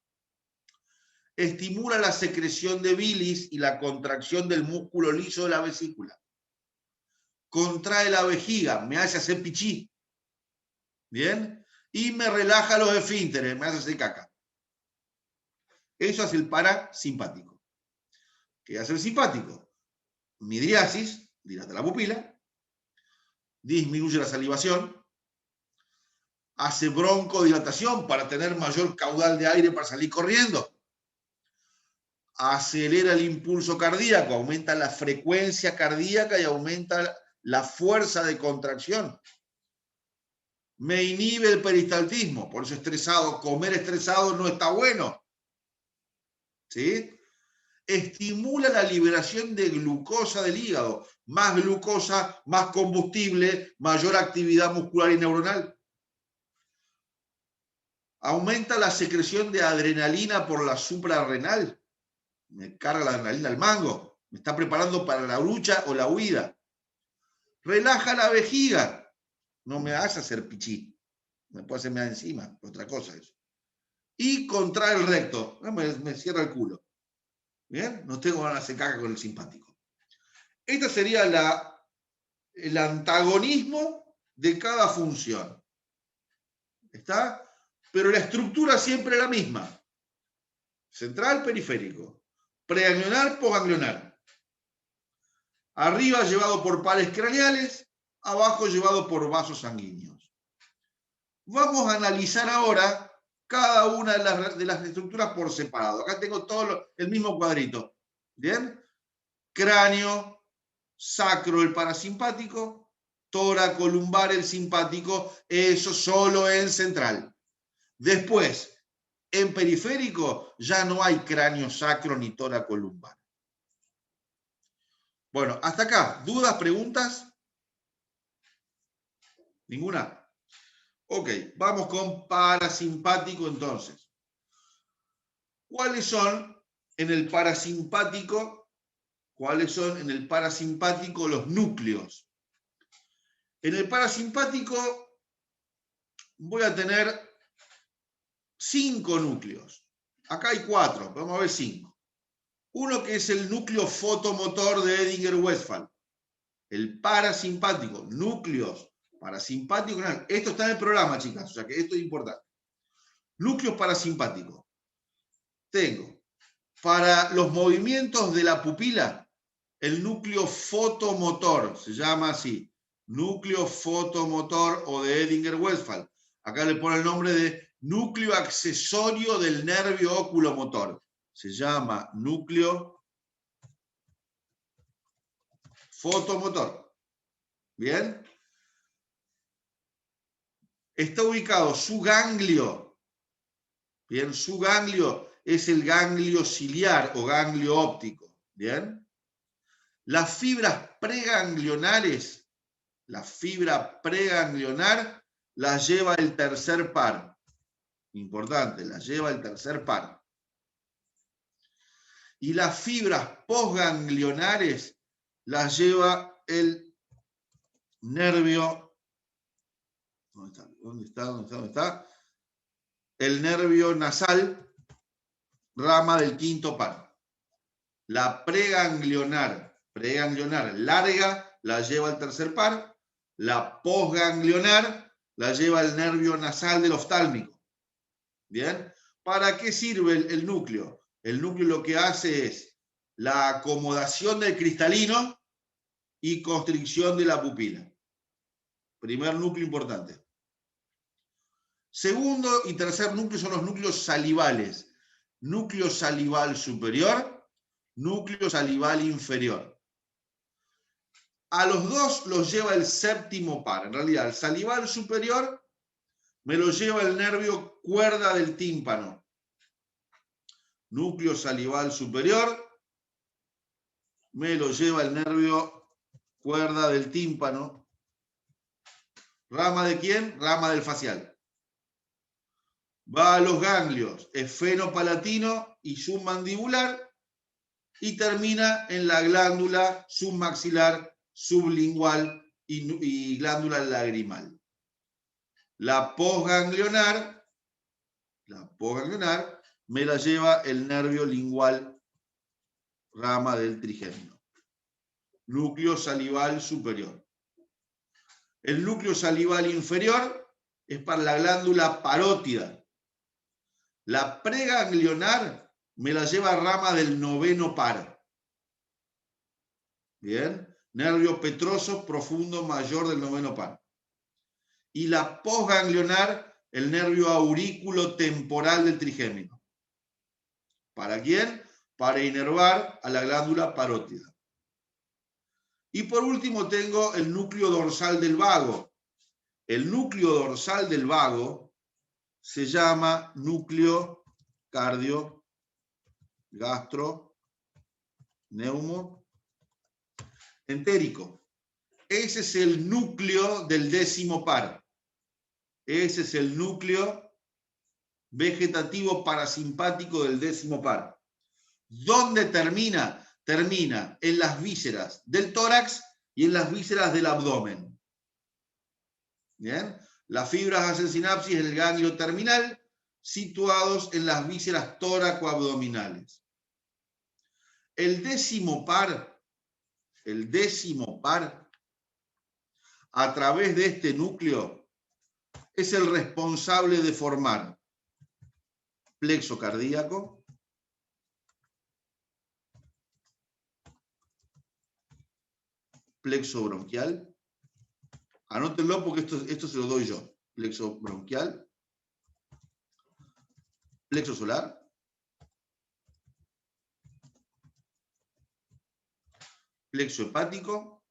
Estimula la secreción de bilis y la contracción del músculo liso de la vesícula. Contrae la vejiga, me hace hacer pichí. ¿Bien? Y me relaja los esfínteres, me hace hacer caca. Eso hace el parasimpático. ¿Qué hace el simpático? Midriasis, dilata la pupila, disminuye la salivación, hace broncodilatación para tener mayor caudal de aire para salir corriendo, acelera el impulso cardíaco, aumenta la frecuencia cardíaca y aumenta la fuerza de contracción. Me inhibe el peristaltismo, por eso estresado, comer estresado no está bueno. ¿Sí? Estimula la liberación de glucosa del hígado. Más glucosa, más combustible, mayor actividad muscular y neuronal. Aumenta la secreción de adrenalina por la suprarrenal. Me carga la adrenalina al mango. Me está preparando para la lucha o la huida. Relaja la vejiga. No me hace hacer pichí. Me puede hacer mear encima. Otra cosa eso. Y contrae el recto. Me cierra el culo. ¿Bien? No tengo ganas de caca con el simpático. Esta sería el antagonismo de cada función. ¿Está? Pero la estructura siempre es la misma. Central, periférico. Preganglionar, posganglionar. Arriba llevado por pares craneales, abajo llevado por vasos sanguíneos. Vamos a analizar ahora cada una de las estructuras por separado. Acá tengo todo el mismo cuadrito. ¿Bien? Cráneo, sacro el parasimpático, tóraco lumbar el simpático, eso solo en central. Después, en periférico ya no hay cráneo sacro ni tóraco lumbar. Bueno, hasta acá, ¿dudas, preguntas? ¿Ninguna? Ok, vamos con parasimpático entonces. ¿Cuáles son en el parasimpático? ¿Cuáles son en el parasimpático los núcleos? En el parasimpático voy a tener 5 núcleos. Acá hay 4, vamos a ver 5. Uno que es el núcleo fotomotor de Edinger-Westphal. El parasimpático, núcleos parasimpáticos. Esto está en el programa, chicas, o sea que esto es importante. Núcleos parasimpáticos. Tengo para los movimientos de la pupila el núcleo fotomotor, se llama así. núcleo fotomotor o de Edinger-Westphal. Acá le pone el nombre de núcleo accesorio del nervio oculomotor. Se llama núcleo fotomotor. ¿Bien? Está ubicado su ganglio. Bien, su ganglio es el ganglio ciliar o ganglio óptico. Bien. Las fibras preganglionares, la fibra preganglionar la lleva el tercer par. Importante, la lleva el tercer par. Y las fibras posganglionares las lleva el nervio. ¿Dónde está? El nervio nasal, rama del quinto par. La preganglionar larga la lleva el tercer par. La posganglionar la lleva el nervio nasal del oftálmico. ¿Bien? ¿Para qué sirve el núcleo? El núcleo lo que hace es la acomodación del cristalino y constricción de la pupila. Primer núcleo importante. Segundo y tercer núcleo son los núcleos salivales. Núcleo salival superior, núcleo salival inferior. A los dos los lleva el séptimo par. En realidad, el salival superior me lo lleva el nervio cuerda del tímpano. Núcleo salival superior me lo lleva el nervio cuerda del tímpano. ¿Rama de quién? Rama del facial. Va a los ganglios esfenopalatino y submandibular y termina en la glándula submaxilar, sublingual y glándula lagrimal. La posganglionar me la lleva el nervio lingual, rama del trigémino. Núcleo salival superior. El núcleo salival inferior es para la glándula parótida. La preganglionar me la lleva rama del noveno par. Bien, nervio petroso profundo mayor del noveno par. Y la posganglionar, el nervio aurículo temporal del trigémino. ¿Para quién? Para inervar a la glándula parótida. Y por último tengo el núcleo dorsal del vago. El núcleo dorsal del vago se llama núcleo cardio, gastro, neumo, entérico. Ese es el núcleo del décimo par. Ese es el núcleo vegetativo parasimpático del décimo par. ¿Dónde termina? Termina en las vísceras del tórax y en las vísceras del abdomen. ¿Bien? Las fibras hacen sinapsis en el ganglio terminal, situados en las vísceras tóraco-abdominales. El décimo par, a través de este núcleo, es el responsable de formar plexo cardíaco, plexo bronquial. Anótenlo porque esto se lo doy yo. Plexo bronquial, plexo solar, plexo hepático,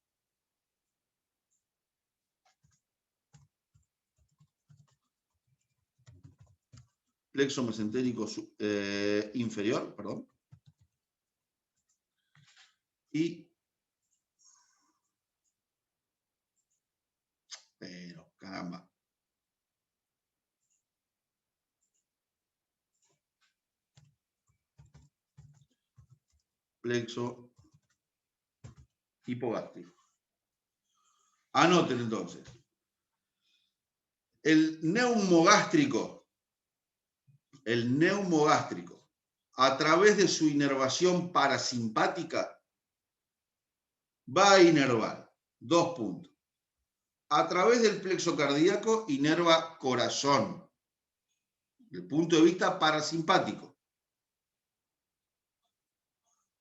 plexo mesentérico inferior, perdón, y caramba. Plexo hipogástrico. Anoten entonces. El neumogástrico, a través de su inervación parasimpática, va a inervar 2 puntos. A través del plexo cardíaco inerva corazón, desde el punto de vista parasimpático.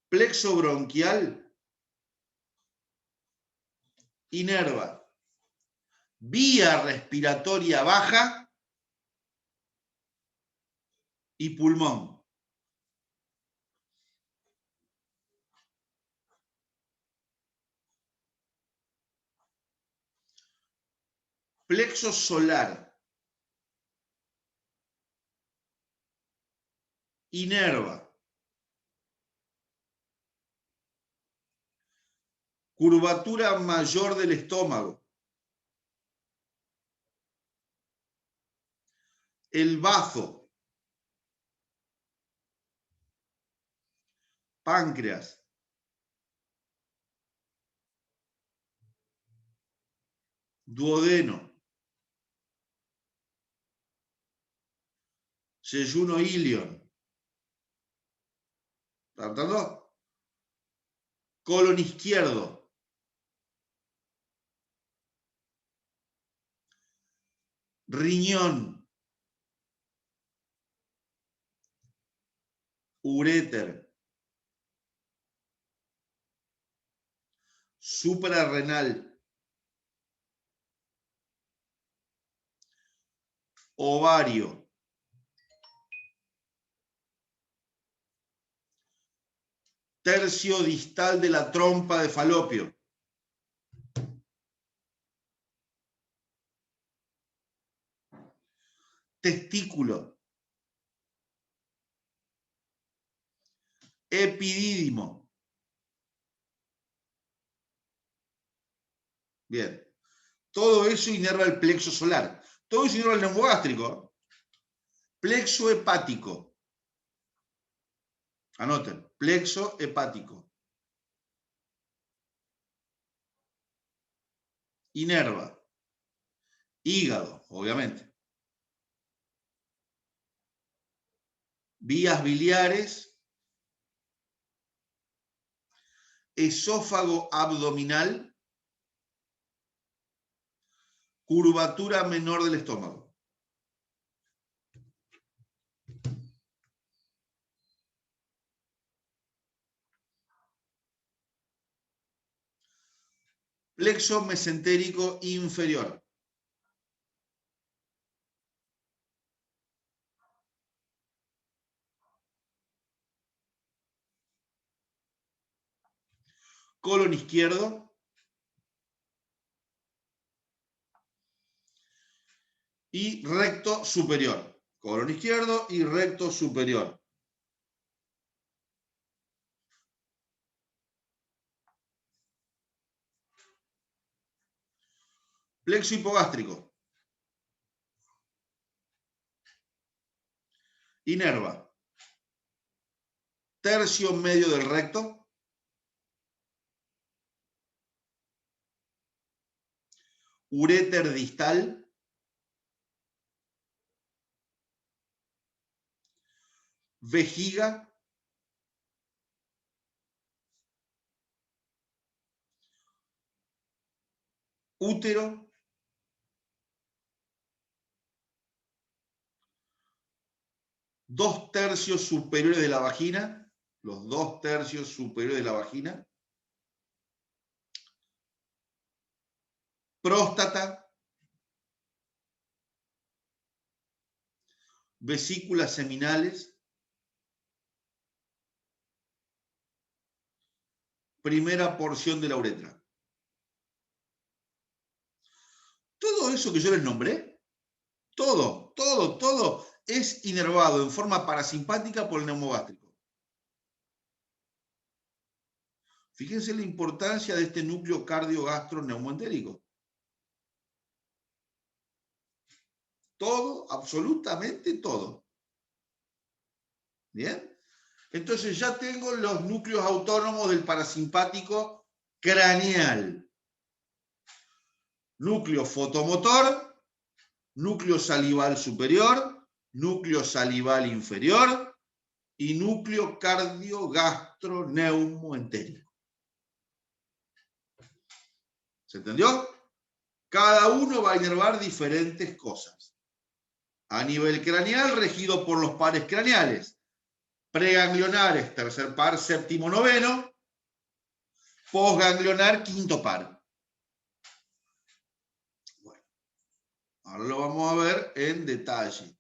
Plexo bronquial inerva vía respiratoria baja y pulmón. Plexo solar. Inerva. Curvatura mayor del estómago. El bazo. Páncreas. Duodeno. Yeyuno ilion. ¿Está notando? Colon izquierdo. Riñón. Uréter. Suprarrenal. Ovario. Tercio distal de la trompa de Falopio. Testículo. Epidídimo. Bien. Todo eso inerva el plexo solar. Todo eso inerva el neumogástrico. Plexo hepático. Anoten. Plexo hepático. Inerva. Hígado, obviamente. Vías biliares. Esófago abdominal. Curvatura menor del estómago. Plexo mesentérico inferior. Colon izquierdo. Y recto superior. Colon izquierdo y recto superior. Plexo hipogástrico. Inerva. Tercio medio del recto. Uréter distal. Vejiga. Útero. Dos tercios superiores de la vagina. Los 2/3 superiores de la vagina. Próstata. Vesículas seminales. Primera porción de la uretra. Todo eso que yo les nombré, todo es inervado en forma parasimpática por el neumogástrico. Fíjense la importancia de este núcleo cardiogastroneumoentérico. Todo, absolutamente todo. ¿Bien? Entonces ya tengo los núcleos autónomos del parasimpático craneal. Núcleo fotomotor, núcleo salival superior, núcleo salival inferior y núcleo cardiogastroneumoentérico. ¿Se entendió? Cada uno va a inervar diferentes cosas. A nivel craneal, regido por los pares craneales. Preganglionares, tercer par, séptimo, noveno. Posganglionar, quinto par. Bueno, Ahora lo vamos a ver en detalle.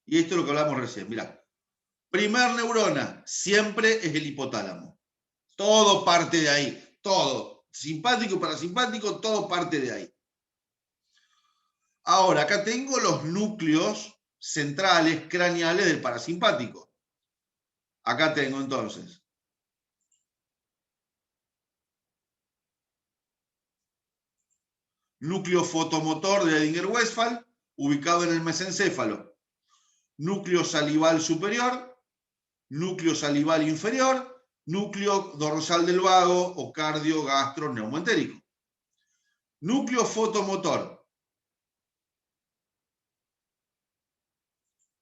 Y esto es lo que hablamos recién. Mirá, primer neurona siempre es el hipotálamo. Todo parte de ahí. Todo. Simpático y parasimpático, todo parte de ahí. Ahora, acá tengo los núcleos centrales craneales del parasimpático. Acá tengo entonces núcleo fotomotor de Edinger-Westphal, ubicado en el mesencéfalo. Núcleo salival superior, núcleo salival inferior, núcleo dorsal del vago o cardio gastro neumoentérico. Núcleo fotomotor.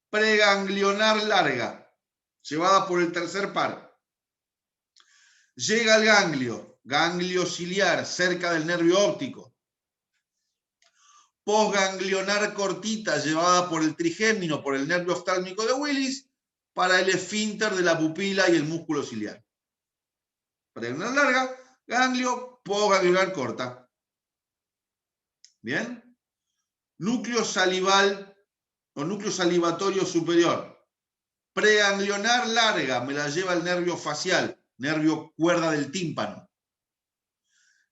Preganglionar larga, llevada por el tercer par. Llega al ganglio ciliar, cerca del nervio óptico. Posganglionar cortita, llevada por el trigémino, por el nervio oftálmico de Willis, para el esfínter de la pupila y el músculo ciliar. Preganglionar larga, ganglio, posganglionar corta. ¿Bien? Núcleo salival o núcleo salivatorio superior. Preganglionar larga, me la lleva el nervio facial, nervio cuerda del tímpano.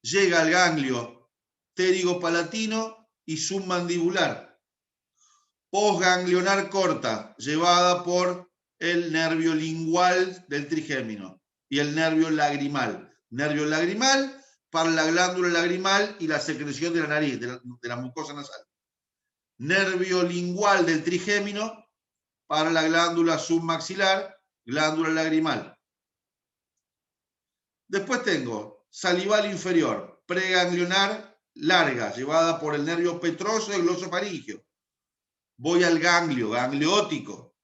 Llega al ganglio pterigopalatino y submandibular. Posganglionar corta, llevada por el nervio lingual del trigémino y el nervio lagrimal. Nervio lagrimal para la glándula lagrimal y la secreción de la nariz, de la mucosa nasal. Nervio lingual del trigémino para la glándula submaxilar, glándula lagrimal. Después tengo salival inferior, preganglionar larga, llevada por el nervio petroso del glosofaringio. Voy al ganglio óptico.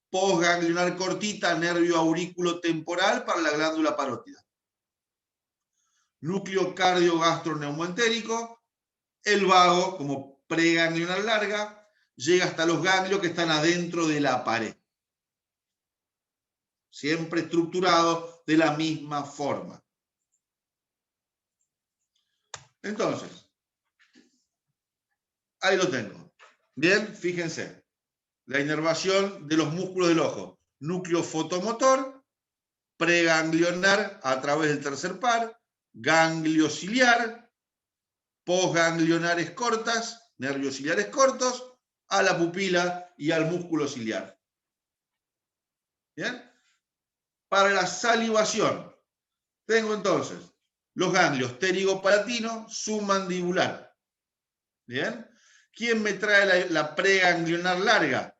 Posganglionar cortita, nervio aurículo temporal para la glándula parótida. Núcleo cardio gastroneumoentérico. El vago, como preganglionar larga, llega hasta los ganglios que están adentro de la pared. Siempre estructurado de la misma forma. Entonces, ahí lo tengo. Bien, fíjense. La inervación de los músculos del ojo. Núcleo fotomotor, preganglionar a través del tercer par, ganglio ciliar, posganglionares cortas, nervios ciliares cortos, a la pupila y al músculo ciliar. ¿Bien? Para la salivación, tengo entonces los ganglios pterigopalatino, submandibular. ¿Bien? ¿Quién me trae la preganglionar larga?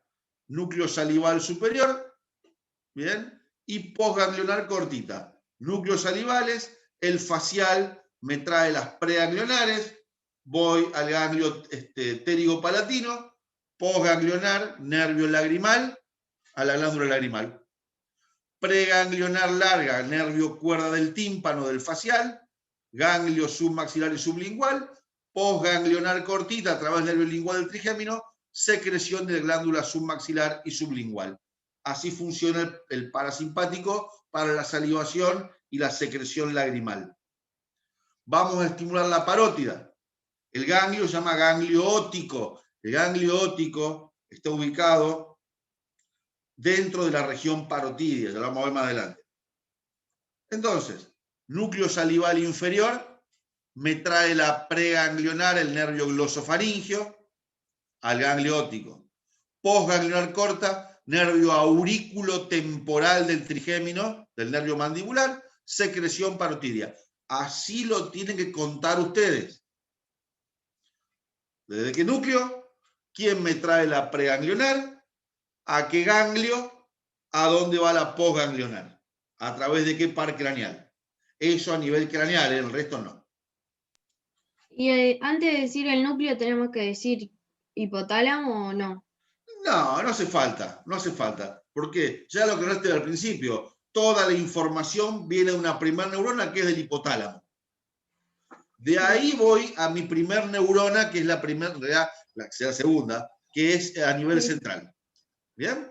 Núcleo salival superior, ¿bien? Y posganglionar cortita. Núcleos salivales, el facial me trae las preganglionares, voy al ganglio pterigopalatino, posganglionar, nervio lagrimal, a la glándula lagrimal. Preganglionar larga, nervio cuerda del tímpano del facial, ganglio submaxilar y sublingual, posganglionar cortita a través del nervio lingual del trigémino, secreción de glándula submaxilar y sublingual. Así funciona el parasimpático para la salivación y la secreción lagrimal. Vamos a estimular la parótida. El ganglio se llama ganglio óptico. El ganglio óptico está ubicado dentro de la región parotidia, ya lo vamos a ver más adelante. Entonces, núcleo salival inferior me trae la preganglionar, el nervio glosofaringio, al ganglio óptico. Posganglionar corta, nervio aurículo temporal del trigémino, del nervio mandibular, secreción parotidia. Así lo tienen que contar ustedes. ¿Desde qué núcleo? ¿Quién me trae la preganglionar? ¿A qué ganglio? ¿A dónde va la posganglionar? ¿A través de qué par craneal? Eso a nivel craneal, el resto no. Y antes de decir el núcleo, ¿tenemos que decir hipotálamo o no? No, no hace falta, no hace falta. Porque ya lo que hablaste al principio, toda la información viene de una primera neurona que es del hipotálamo. De ahí voy a mi primer neurona, que es la primera, la segunda, que es a nivel central. ¿Bien?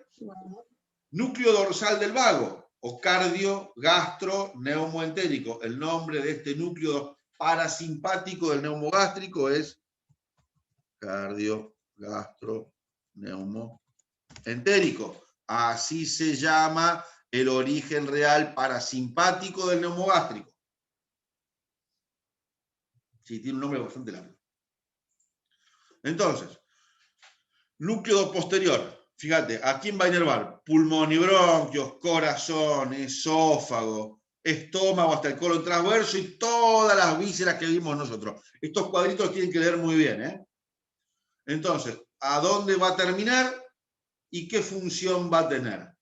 Núcleo dorsal del vago, o cardio gastro neumoentérico. El nombre de este núcleo parasimpático del neumogástrico es cardio, gastro, neumo, entérico. Así se llama el origen real parasimpático del neumogástrico. Sí, tiene un nombre bastante largo. Entonces, núcleo posterior. Fíjate, ¿a quién va a inervar? Pulmón y bronquios, corazón, esófago, estómago hasta el colon transverso y todas las vísceras que vimos nosotros. Estos cuadritos tienen que leer muy bien, ¿eh? Entonces, ¿a dónde va a terminar y qué función va a tener?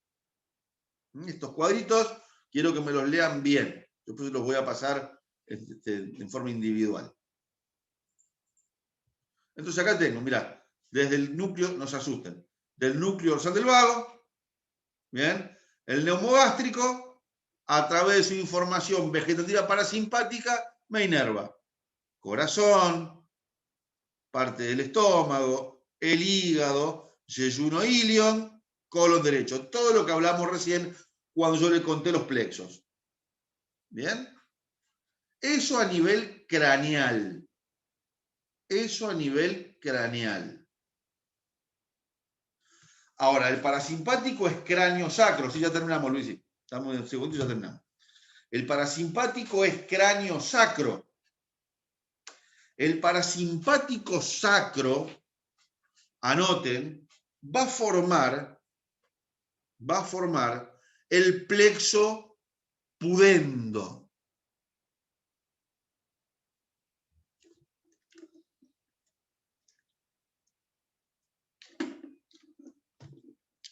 Estos cuadritos quiero que me los lean bien. Después los voy a pasar en forma individual. Entonces acá tengo, mirá, desde el núcleo, no se asusten, del núcleo dorsal del vago, bien, el neumogástrico, a través de su información vegetativa parasimpática, me inerva corazón, parte del estómago, el hígado, yeyuno ilion, colon derecho. Todo lo que hablamos recién cuando yo le conté los plexos. ¿Bien? Eso a nivel craneal. Eso a nivel craneal. Ahora, el parasimpático es cráneo sacro. Sí, ya terminamos, Luis. Estamos en un segundo y ya terminamos. El parasimpático es cráneo sacro. El parasimpático sacro, anoten, va a formar el plexo pudendo.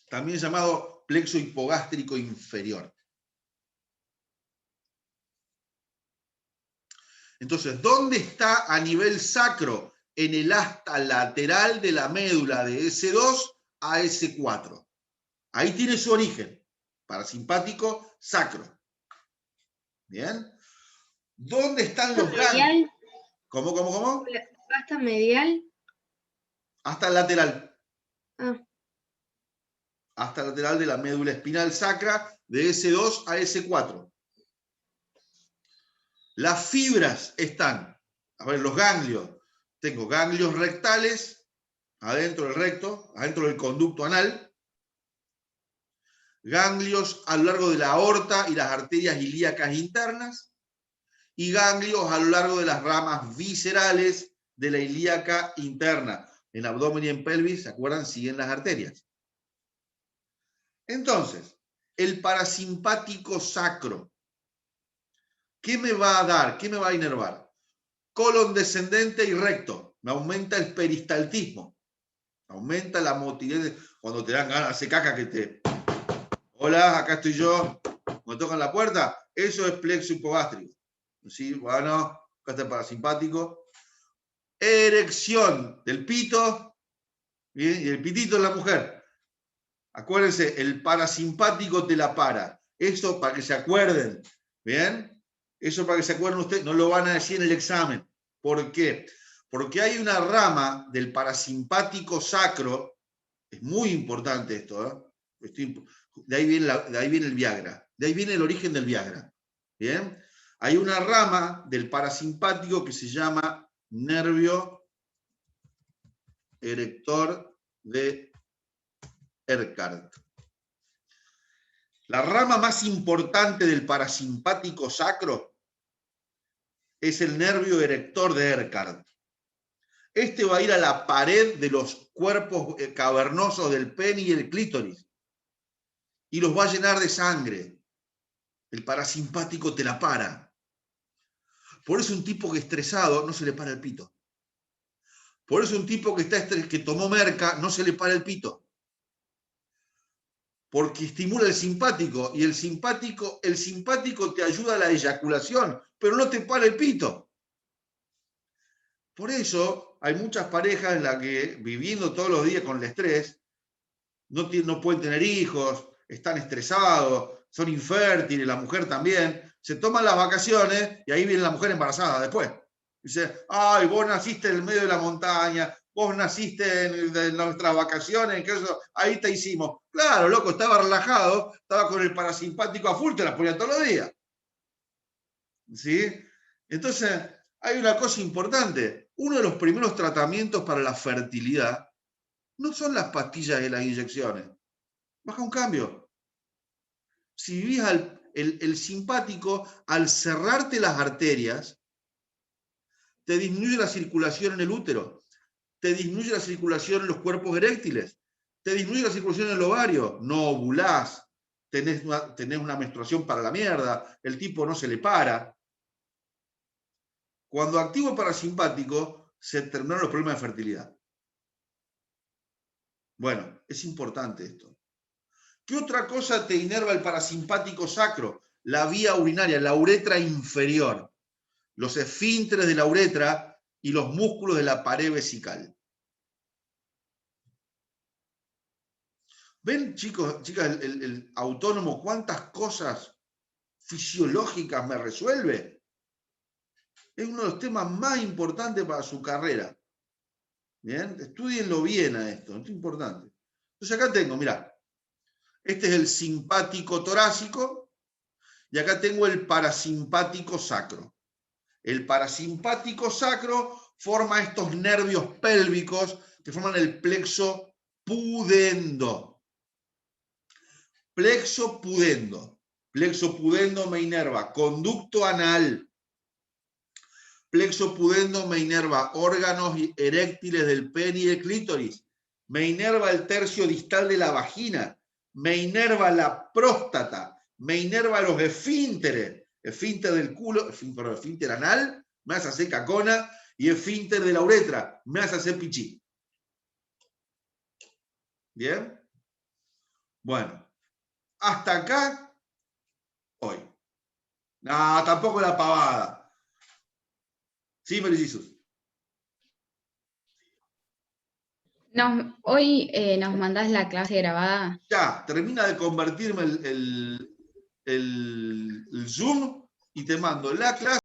También llamado plexo hipogástrico inferior. Entonces, ¿dónde está a nivel sacro? En el asta lateral de la médula de S2 a S4. Ahí tiene su origen. Parasimpático sacro. ¿Bien? ¿Dónde están los ganglios? ¿Cómo? ¿Hasta medial? Hasta el lateral. Ah. Hasta el lateral de la médula espinal sacra de S2 a S4. Las fibras están, a ver, los ganglios. Tengo ganglios rectales, adentro del recto, adentro del conducto anal. Ganglios a lo largo de la aorta y las arterias ilíacas internas. Y ganglios a lo largo de las ramas viscerales de la ilíaca interna. En abdomen y en pelvis, ¿se acuerdan? Siguen las arterias. Entonces, el parasimpático sacro, ¿qué me va a dar? ¿Qué me va a inervar? Colon descendente y recto. Me aumenta el peristaltismo. Aumenta la motilidad. Cuando te dan ganas de hacer caca que te... Hola, acá estoy yo. Me tocan la puerta. Eso es plexo hipogástrico. ¿Sí? Bueno, acá está el parasimpático. Erección del pito. ¿Bien? Y el pitito es la mujer. Acuérdense, el parasimpático te la para. Eso para que se acuerden. ¿Bien? Eso para que se acuerden ustedes. No lo van a decir en el examen. ¿Por qué? Porque hay una rama del parasimpático sacro. Es muy importante esto. De ahí viene el Viagra. De ahí viene el origen del Viagra. ¿Bien? Hay una rama del parasimpático que se llama nervio erector de Ercard. La rama más importante del parasimpático sacro es el nervio erector de Ercard. Este va a ir a la pared de los cuerpos cavernosos del pene y el clítoris y los va a llenar de sangre. El parasimpático te la para. Por eso un tipo que estresado no se le para el pito. Por eso un tipo que tomó merca no se le para el pito. Porque estimula el simpático y el simpático te ayuda a la eyaculación, pero no te para el pito. Por eso hay muchas parejas en las que viviendo todos los días con el estrés no pueden tener hijos, están estresados, son infértiles, la mujer también, se toman las vacaciones y ahí viene la mujer embarazada después. Dice, ay, vos naciste en el medio de la montaña, vos naciste en nuestras vacaciones, que eso, ahí te hicimos. Claro, loco, estaba relajado, estaba con el parasimpático a full, te la ponía todos los días. ¿Sí? Entonces, hay una cosa importante. uno de los primeros tratamientos para la fertilidad no son las pastillas y las inyecciones. Baja un cambio. Si vivís el simpático, al cerrarte las arterias, te disminuye la circulación en el útero, te disminuye la circulación en los cuerpos eréctiles, te disminuye la circulación en el ovario, no ovulás, tenés una menstruación para la mierda, el tipo no se le para. Cuando activo el parasimpático, se terminaron los problemas de fertilidad. Bueno, es importante esto. ¿Qué otra cosa te inerva el parasimpático sacro? La vía urinaria, la uretra inferior, los esfínteres de la uretra y los músculos de la pared vesical. ¿Ven, chicos, chicas, el autónomo cuántas cosas fisiológicas me resuelve? Es uno de los temas más importantes para su carrera. Bien, estudienlo bien a esto, es importante. Entonces acá tengo, mirá, este es el simpático torácico y acá tengo el parasimpático sacro. El parasimpático sacro forma estos nervios pélvicos que forman el plexo pudendo. Plexo pudendo. Plexo pudendo me inerva conducto anal. Plexo pudendo me inerva órganos eréctiles del pene y el clítoris. Me inerva el tercio distal de la vagina. Me inerva la próstata. Me inerva los esfínteres. Esfínter del culo, esfínter anal, me hace hacer cacona, y esfínter de la uretra, me hace hacer pichí. ¿Bien? Bueno, hasta acá, hoy. No, tampoco la pavada. Sí, Mary Jesus. Hoy nos mandás la clase grabada. Ya, termina de convertirme el Zoom y te mando la clase.